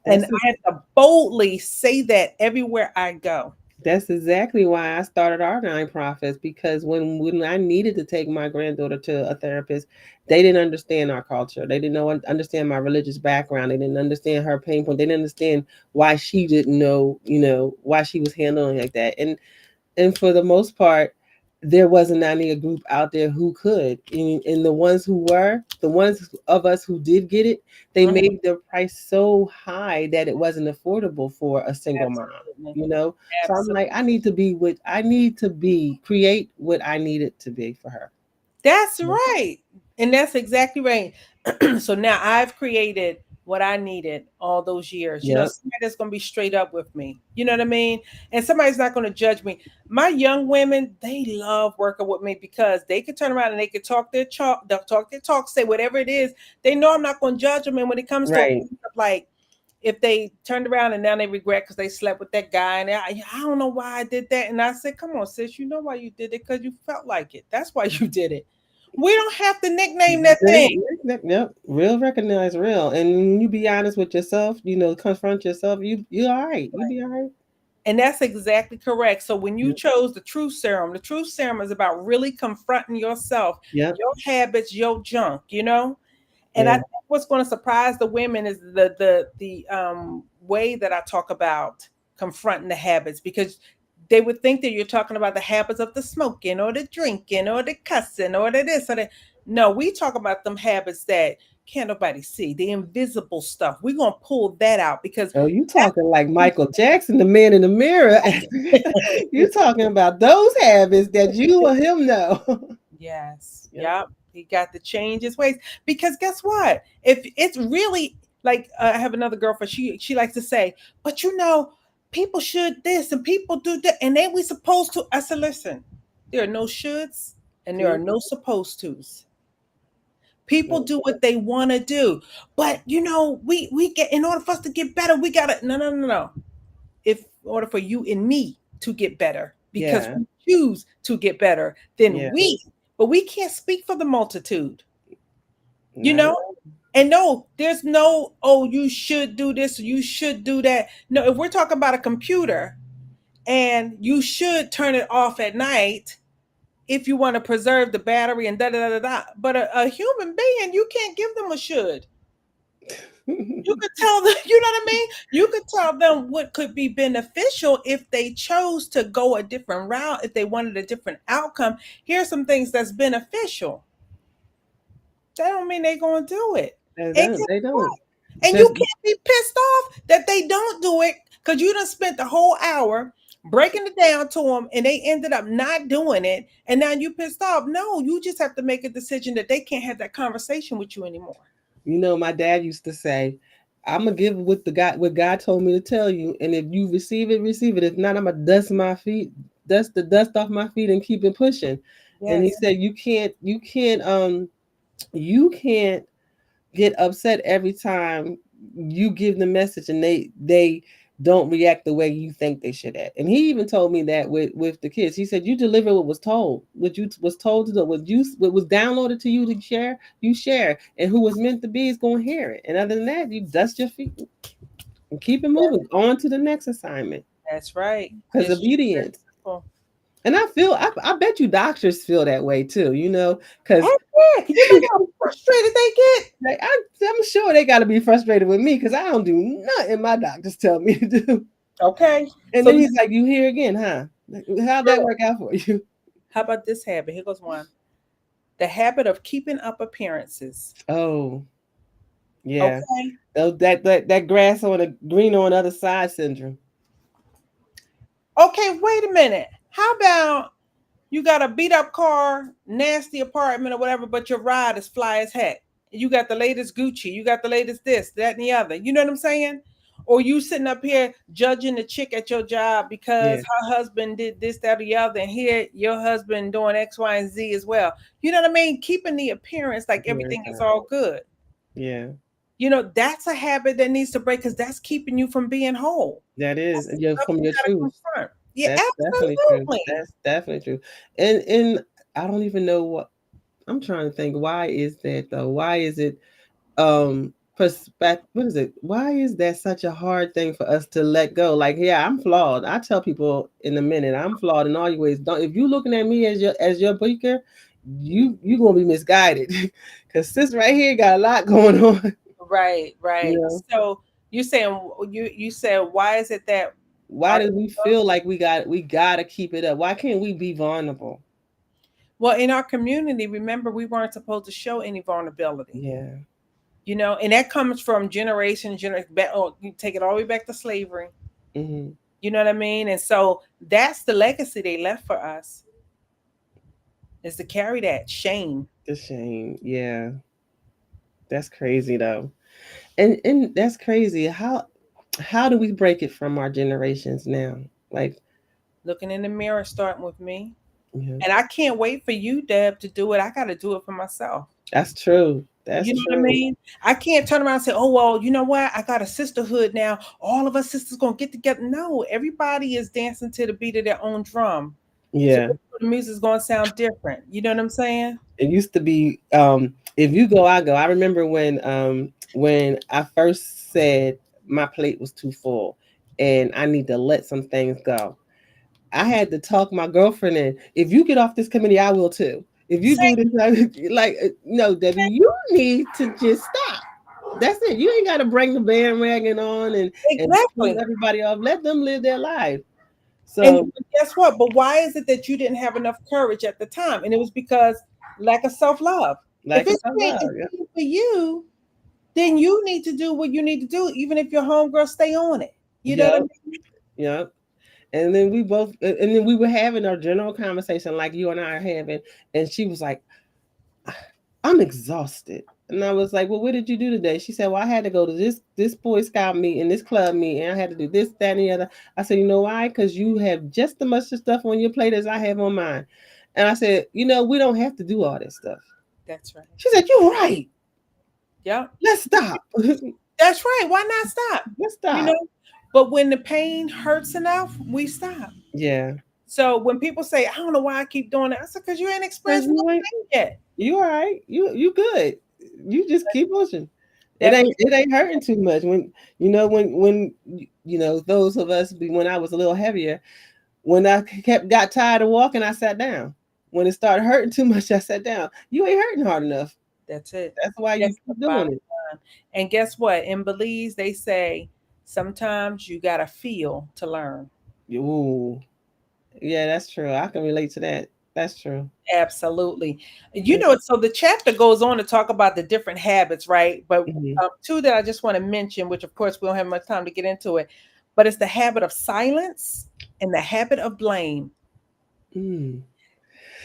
And That's I have to boldly say that everywhere I go. that's exactly why I started our nonprofits, because when I needed to take my granddaughter to a therapist, they didn't understand our culture. They didn't understand my religious background. They didn't understand her pain point. They didn't understand why she didn't know, why she was handling like that. And for the most part, there wasn't any group out there who could. And the ones of us who did get it, they Mhm. made the price so high that it wasn't affordable for a single mom. Absolutely. You know, so I'm Absolutely. like, create what I needed to be for her. That's right. And that's exactly right. So now I've created what I needed all those years. Yep. Somebody that's going to be straight up with me. You know what I mean? And somebody's not going to judge me. My young women, they love working with me because they could turn around and they could talk their talk, they'll talk their talk, say whatever it is. They know I'm not going to judge them. And when it comes to a Right. point of like, if they turned around and now they regret because they slept with that guy and I don't know why I did that. And I said, come on, sis, you know why you did it because you felt like it. That's why you did it. We don't have to nickname that thing. Yep. Real recognize real. And you be honest with yourself, confront yourself, you all right. You be all right. And that's exactly correct. So when you Yep. chose the truth serum is about really confronting yourself, Yep. your habits, your junk. And I Yeah. think what's going to surprise the women is the way that I talk about confronting the habits because they would think that you're talking about the habits of the smoking or the drinking or the cussing or the this or that. No, we talk about them habits that can't nobody see, the invisible stuff. We're gonna pull that out because Oh, you that's talking like Michael Jackson, the man in the mirror. You talking about those habits that you or him know. yes, Yep. yep. He got to change his ways because guess what? If it's really like I have another girlfriend, she likes to say, but people should this and people do that, and ain't we supposed to? I said, listen, there are no shoulds and there are See? no supposed tos. People Yep. do what they want to do, but we get in order for us to get better, we gotta no. If in order for you and me to get better because Yeah. we choose to get better then Yeah. we but we can't speak for the multitude you Not at know all. And no, there's no, oh, you should do this, you should do that. No, if we're talking about a computer and you should turn it off at night if you want to preserve the battery and da da da da da. But a human being, you can't give them a should. You could tell them, you know what I mean? You could tell them what could be beneficial if they chose to go a different route, if they wanted a different outcome. Here's some things that's beneficial. That don't mean they're gonna do it. They And don't. They don't. And you Just can't be pissed off that they don't do it because you done spent the whole hour breaking it down to them and they ended up not doing it. And now you pissed off. No, you just have to make a decision that they can't have that conversation with you anymore. my dad used to say, "I'm gonna give what God told me to tell you, and if you receive it, receive it. If not, I'm gonna dust the dust off my feet, and keep it pushing." And he Yes, said, you can't get upset every time you give the message and they don't react the way you think they should act. And he even told me that with the kids. He said, you deliver what was told, what you was told to do, what was downloaded to you to share, you share, and who was meant to be is going to hear it. And other than that, you dust your feet and keep it moving on to the next assignment, that's right. because It's very obedience. simple. And I bet you doctors feel that way too, because Oh, yeah. Can you imagine how frustrated they get? like, I'm sure they got to be frustrated with me because I don't do nothing my doctors tell me to do. Okay. And So then he's like, "You here again, huh? How'd that look, work out for you?" how about this habit? Here goes one. The habit of keeping up appearances. Oh, yeah. Okay. That grass on the green on the other side syndrome. Okay, wait a minute. How about you got a beat up car, nasty apartment or whatever, but your ride is fly as heck. You got the latest Gucci, you got the latest this, that, and the other. You know what I'm saying? Or you sitting up here judging the chick at your job because Yeah, her husband did this, that, or the other, and here your husband doing X, Y, and Z as well. You know what I mean? Keeping the appearance like very everything is high. all good. Yeah, That's a habit that needs to break because that's keeping you from being whole. that is. That's the And you're stuff from you your gotta truth. confront. Yeah, That's definitely true. absolutely. That's definitely true. And I don't even know what I'm trying to think. Why is that though? Why is it perspective, what is it, why is that such a hard thing for us to let go? Like, yeah, I'm flawed. I tell people in a minute, I'm flawed in all your ways. Don't, if you looking at me as your beaker, you gonna be misguided. Because sis right here got a lot going on. Right, you right. know So you saying you said why is it that why our do we feel like we gotta keep it up? Why can't we be vulnerable? well in our community, remember we weren't supposed to show any vulnerability. Yeah. And that comes from generation back. Oh, you take it all the way back to slavery. Hmm. You know what I mean? And so that's the legacy they left for us is to carry that shame. The shame. Yeah, that's crazy though. And that's crazy. How do we break it from our generations now? Like, Looking in the mirror, starting with me. yeah, And I can't wait for you, Deb, to do it. I got to do it for myself. that's true. That's You know what I true. mean? I can't turn around and say, "Oh well, you know what? I got a sisterhood now. All of us sisters gonna get together." No, everybody is dancing to the beat of their own drum. So Yeah. the music's gonna sound different. You know what I'm saying? It used to be, if you go, I go. I remember when I first said my plate was too full and I need to let some things go. I had to talk my girlfriend in. If you get off this committee, I will too. If you Say do this, like, no, Debbie, you need to just stop. That's it. You ain't got to bring the bandwagon on and move exactly. everybody off. Let them live their life. And So, guess what? But why is it that you didn't have enough courage at the time? And it was because lack of self love. If like it it's self ain't love. Yeah. for you, then you need to do what you need to do, even if your homegirl stay on it. You know what I Yep. mean? Yep. And then we were having our general conversation like you and I are having, and she was like, "I'm exhausted." And I was like, "Well, what did you do today?" She said, "Well, I had to go to this Boy Scout meet and this club meet, and I had to do this, that, and the other." I said, "You know why? Because you have just as much stuff on your plate as I have on mine." And I said, "We don't have to do all this stuff." That's right. She said, "You're right. Yep. Let's stop. That's right. Why not stop? Let's You stop." know, but when the pain hurts enough, we stop. Yeah, So when people say, I don't know why I keep doing it, I said, because you ain't because experienced no pain yet. you all right. You good. You just keep pushing. That It ain't hurting too much when you know when you know those of us when I was a little heavier. When I kept got tired of walking, I sat down. When it started hurting too much, I sat down. You ain't hurting hard enough. that's it. That's why you That's the keep bottom doing it. line. And guess what? In Belize, they say sometimes you gotta feel to learn. Ooh, yeah, that's true. I can relate to that. That's true. Absolutely. So the chapter goes on to talk about the different habits, right? But Mm-hmm. two that I just want to mention, which of course we don't have much time to get into it, but it's the habit of silence and the habit of blame. Mm.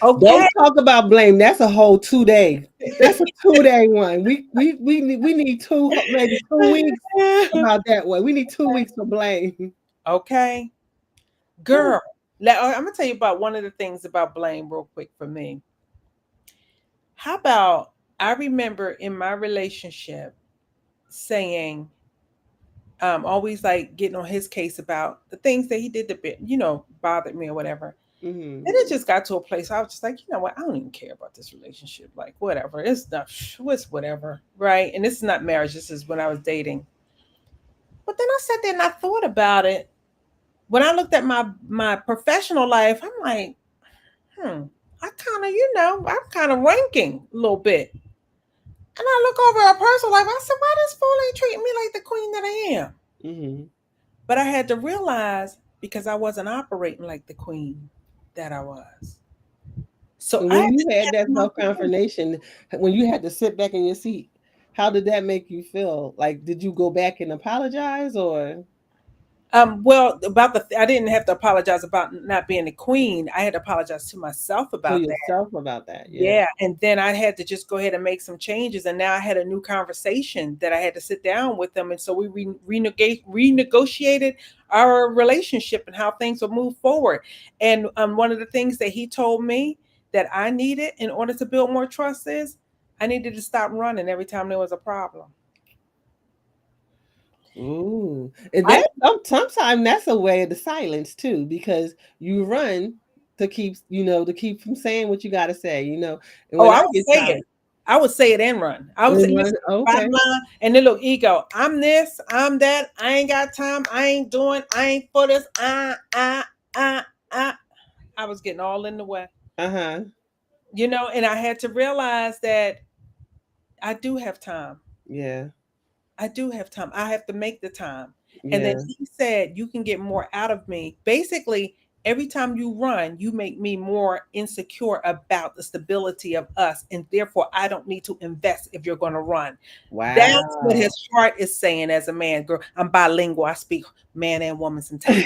Okay. Don't talk about blame. That's a whole 2 day. That's a 2 day one. We need maybe 2 weeks about that one. We need 2 weeks for blame. Okay. Ooh. Girl, I'm going to tell you about one of the things about blame real quick for me. How about I remember in my relationship saying, always like getting on his case about the things that he did that, bothered me or whatever. Mm-hmm. Then it just got to a place I was just like, you know what? I don't even care about this relationship. Like, whatever. It's not, it's whatever. Right. And this is not marriage. This is when I was dating. But then I sat there and I thought about it. When I looked at my professional life, I'm like, I kind of, I'm kind of ranking a little bit. And I look over at personal life. I said, why this fool ain't treating me like the queen that I am? Mm-hmm. But I had to realize because I wasn't operating like the queen that I was. So And I when had to you had check that my self confirmation, when you had to sit back in your seat, how did that make you feel? Like, did you go back and apologize or well, about I didn't have to apologize about not being the queen. I had to apologize to myself to about that. yourself about that? Yeah. Yeah, and then I had to just go ahead and make some changes, and now I had a new conversation that I had to sit down with them, and so we renegotiated our relationship and how things would move forward. And one of the things that he told me that I needed in order to build more trust is I needed to stop running every time there was a problem. Ooh. And I that sometimes that's a way of the silence too, because you run to to keep from saying what you gotta say, And Oh, when I I would get say it. tired I would say it and run. I would say, and run, listen, okay. bottom line, and then look, ego. I'm this, I'm that. I ain't got time. I ain't doing. I ain't for this. I. I was getting all in the way, Uh-huh. and I had to realize that I do have time. Yeah. I do have time. I have to make the time. And then Yeah. he said, you can get more out of me. Basically, every time you run, you make me more insecure about the stability of us. And therefore, I don't need to invest if you're going to run. That's what his Wow. heart is saying as a man. Girl, I'm bilingual. I speak man and woman sometimes.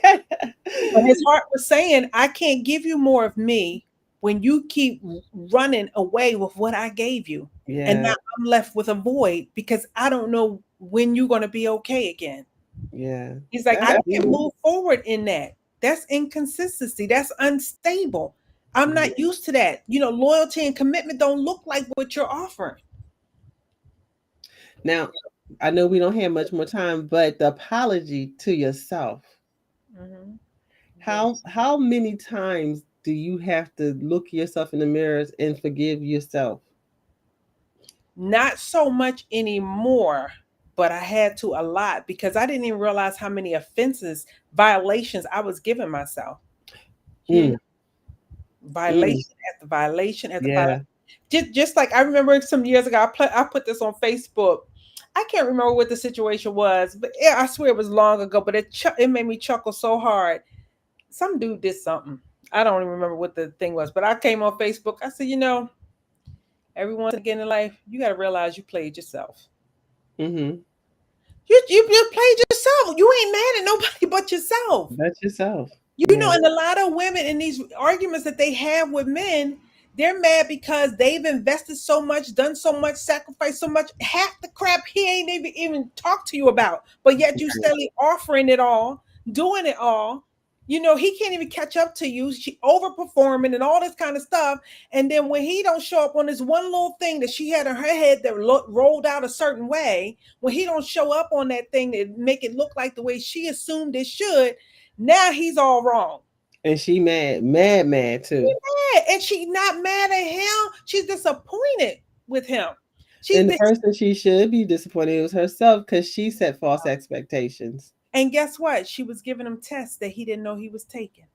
But his heart was saying, I can't give you more of me when you keep running away with what I gave you. And now Yeah. I'm left with a void because I don't know when you're going to be okay again. Yeah. He's like, I That's can't deep. move forward in that. That's inconsistency. That's unstable. I'm Mhm. not used to that. Loyalty and commitment don't look like what you're offering. Now, I know we don't have much more time, but the apology to yourself. Hmm. How Yes. how many times do you have to look yourself in the mirrors and forgive yourself? Not so much anymore, but I had to a lot because I didn't even realize how many offenses, violations I was giving myself. You Mm, know, mm, violation after violation after violation. yeah. Just like I remember some years ago, I put this on Facebook. I can't remember what the situation was, but I swear it was long ago. But it made me chuckle so hard. Some dude did something. I don't even remember what the thing was, but I came on Facebook. I said, every once again in life, you got to realize you played yourself. Mm-hmm. You played yourself. You ain't mad at nobody but yourself. That's yourself. Yeah. And a lot of women in these arguments that they have with men, they're mad because they've invested so much, done so much, sacrificed so much, half the crap he ain't even talked to you about, but yet you steadily offering it all, doing it all. He can't even catch up to you. She overperforming and all this kind of stuff. And then when he don't show up on this one little thing that she had in her head that rolled out a certain way, when he don't show up on that thing that make it look like the way she assumed it should, now he's all wrong. And she mad, mad, mad too. Yeah, and she's not mad at him. She's disappointed with him. And the person she should be disappointed was herself because she set false expectations. and guess what? She was giving him tests that he didn't know he was taking.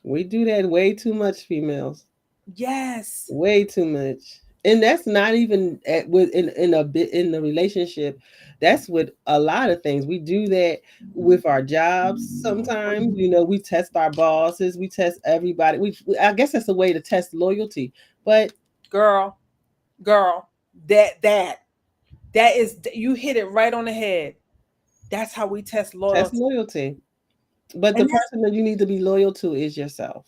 We do that way too much, females. Yes, Way too much. And that's not even with in a bit in the relationship. That's with a lot of things. We do that with our jobs. Sometimes, we test our bosses. We test everybody. I guess that's a way to test loyalty. But girl, girl, that is, you hit it right on the head. That's how we test test loyalty. loyalty. But the And that's, person that you need to be loyal to is yourself.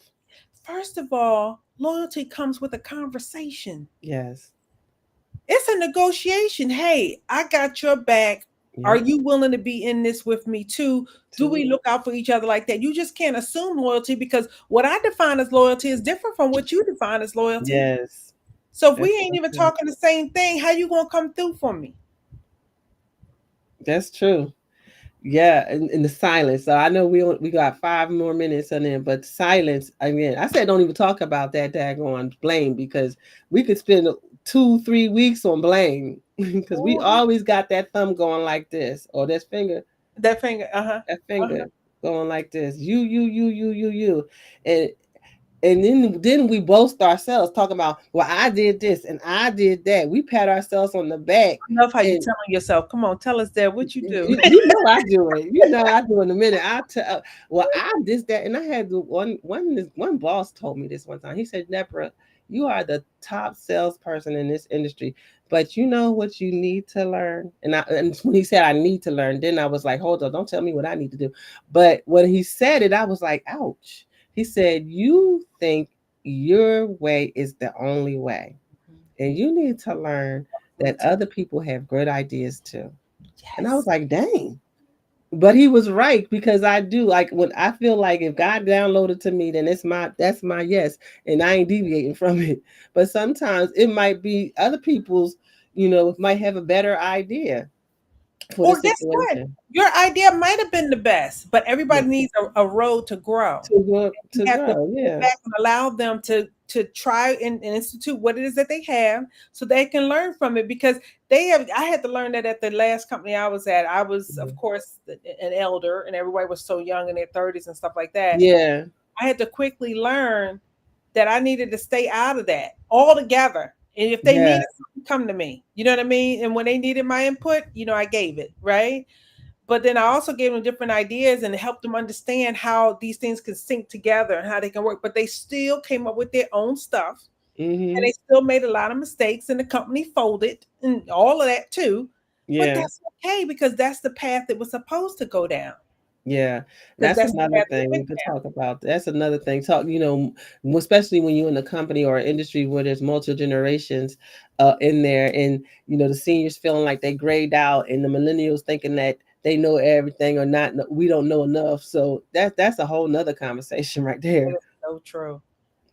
first of all, loyalty comes with a conversation. Yes. It's a negotiation. Hey, I got your back. Are Yep. you willing to be in this with me too? Do we Too. look out for each other like that? You just can't assume loyalty, because what I define as loyalty is different from what you define as loyalty. Yes. So if we That's ain't so even true. talking the same thing, how you gonna come through for me? That's true. Yeah, and the silence. So I know we got 5 more minutes on there, but silence again. I said don't even talk about that daggone blame because we could spend 2-3 weeks on blame because we Ooh, always got that thumb going like this or that finger, that uh-huh. finger going like this. You, and and then we boast ourselves talking about, well, I did this and I did that. We pat ourselves on the back. I love how you And telling yourself. Come on, tell us that what you do. you know I do it. You know I do in a minute. I tell well I this that and I had one boss told me this one time. He said, Deborah, you are the top salesperson in this industry, but you know what you need to learn. And when he said I need to learn, then I was like, hold on, don't tell me what I need to do. But when he said it, I was like, ouch. He said, you think your way is the only way, and you need to learn that other people have good ideas too. And I was Yes. like, dang. But he was right because I do like when I feel like if God downloaded to me, then that's my yes. And I ain't deviating from it. But sometimes it might be other people's, might have a better idea for the Or guess what? situation. Your idea might have been the best, but Yeah. everybody needs a road to grow. To go You to have to grow. sit Yeah. back and allow them to try and institute what it is that they have, so they can learn from it. Because I had to learn that at the last company I was at. I was, of Mhm. course, an elder, and everybody was so young in their 30s and stuff like that. Yeah. I had to quickly learn that I needed to stay out of that altogether. And if they Yeah. needed something, come to me. You know what I mean? And when they needed my input, I gave it, right? But then I also gave them different ideas and helped them understand how these things can sync together and how they can work. But they still came up with their own stuff, and Mm-hmm. they still made a lot of mistakes, and the company folded and all of that too. But Yeah. that's okay, because that's the path that was supposed to go down. Yeah, Because that's that's the another path they thing we went could down. talk about. That's another thing. Especially when you're in a company or an industry where there's multiple generations in there, and the seniors feeling like they grayed out, and the millennials thinking that they know everything or not. We don't know enough. So that's a whole nother conversation right That there. is so true.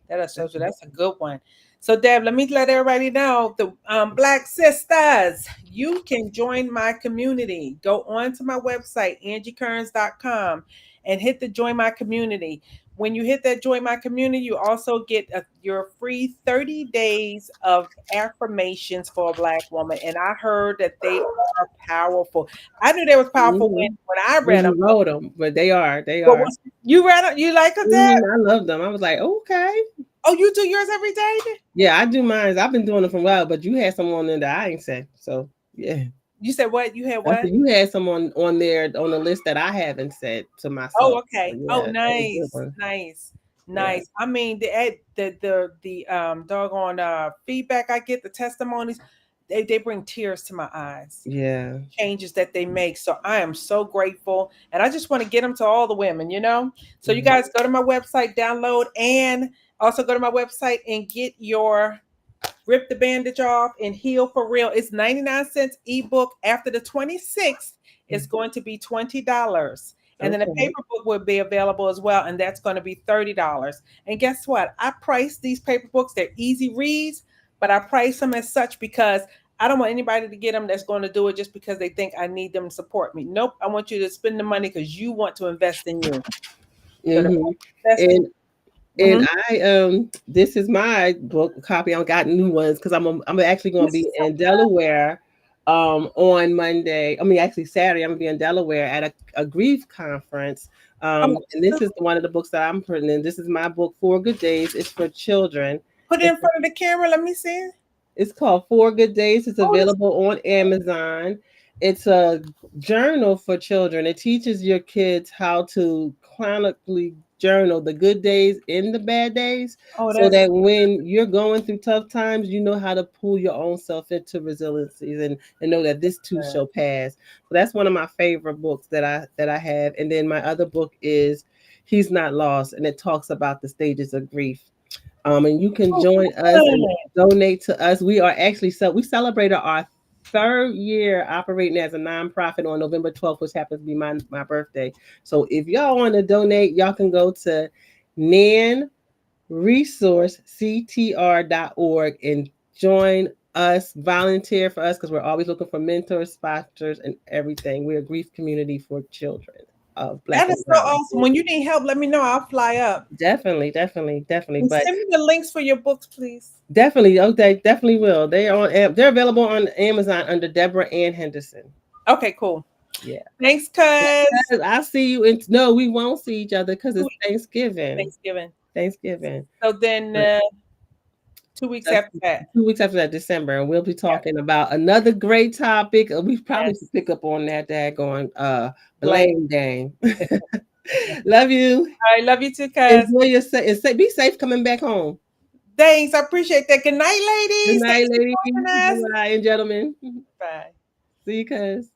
That is so true. That's a good one. So, Deb, let me let everybody know the Black Sisters, you can join my community. Go on to my website, angiekearns.com, and hit the join my community. When you hit that join my community, you also get your free 30 days of affirmations for a Black woman. And I heard that they are powerful. I knew they was powerful Hmm. when I When read them. you wrote them, but they are, they But are. once you read them, you like them, Deb? I love them. I was like, okay. Oh, you do yours every day? Yeah, I do mine. I've been doing it for a while, but you had some on there that I ain't said. So yeah. You said what? You had I what? said you had someone on there on the list that I haven't said to Oh, myself. So okay. Oh, yeah, that was a good nice, one. nice, Yeah, nice. I mean, the doggone feedback I get, the testimonies, they bring tears to my eyes. yeah. Changes that they make. So I am so grateful, and I just want to get them to all the women. So you Mhm. guys go to my website, download, and also go to my website and get your Rip the Bandage Off and Heal for Real. It's 99 cents ebook. After the 26th, it's going to be $20. And then a Okay. paper book will be available as well, and that's going to be $30. And guess what? I price these paper books. They're easy reads, but I price them as such because I don't want anybody to get them that's going to do it just because they think I need them to support me. Nope. I want you to spend the money because you want to invest in you. So the Hmm. best And investment. And Mhm. I this is my book copy. I've got new ones because I'm actually going to This be is so in Delaware on Monday. I mean, actually Saturday. I'm going to be in Delaware at a grief conference. I'm And this is one of the books that I'm putting in. This is my book, Four Good Days. It's for children. put it It's in front of the camera. Let me see it. it's called Four Good Days. It's Oh, this. available on Amazon. It's a journal for children. It teaches your kids how to chronically journal the good days and the bad days Oh, so that's that when you're going through tough times, you know how to pull your own self into resiliencies and know that this too good. shall pass. So that's one of my favorite books that I have. And then my other book is He's Not Lost, and it talks about the stages of grief. And you can Oh, join us and good. donate to us. We are actually we celebrated our third year operating as a nonprofit on November 12th, which happens to be my birthday. So if y'all want to donate, y'all can go to nanresourcectr.org and join us, volunteer for us because we're always looking for mentors, sponsors, and everything. We're a grief community for children of Black That and is so Brown awesome. people. When you need help, let me know. I'll fly up. Definitely, definitely, definitely. And But send me the links for your books, please. definitely, okay, definitely will. They're available on Amazon under Deborah Ann Henderson. Okay, cool. Yeah. Thanks, cuz. I'll see you in no, we won't see each other because 2 it's weeks Thanksgiving. Thanksgiving. Thanksgiving. So then But 2 weeks that's after that. 2 weeks after that, December, and we'll be Yeah. talking about another great topic. We probably Yes. should pick up on that daggone Blame. blame game. Love you. I love you too, cuz. Enjoy your be safe coming back home. Thanks. I appreciate that. Good night, Good ladies. night, Thanks ladies. for joining us. Bye, and gentlemen. Bye. See you, cuz.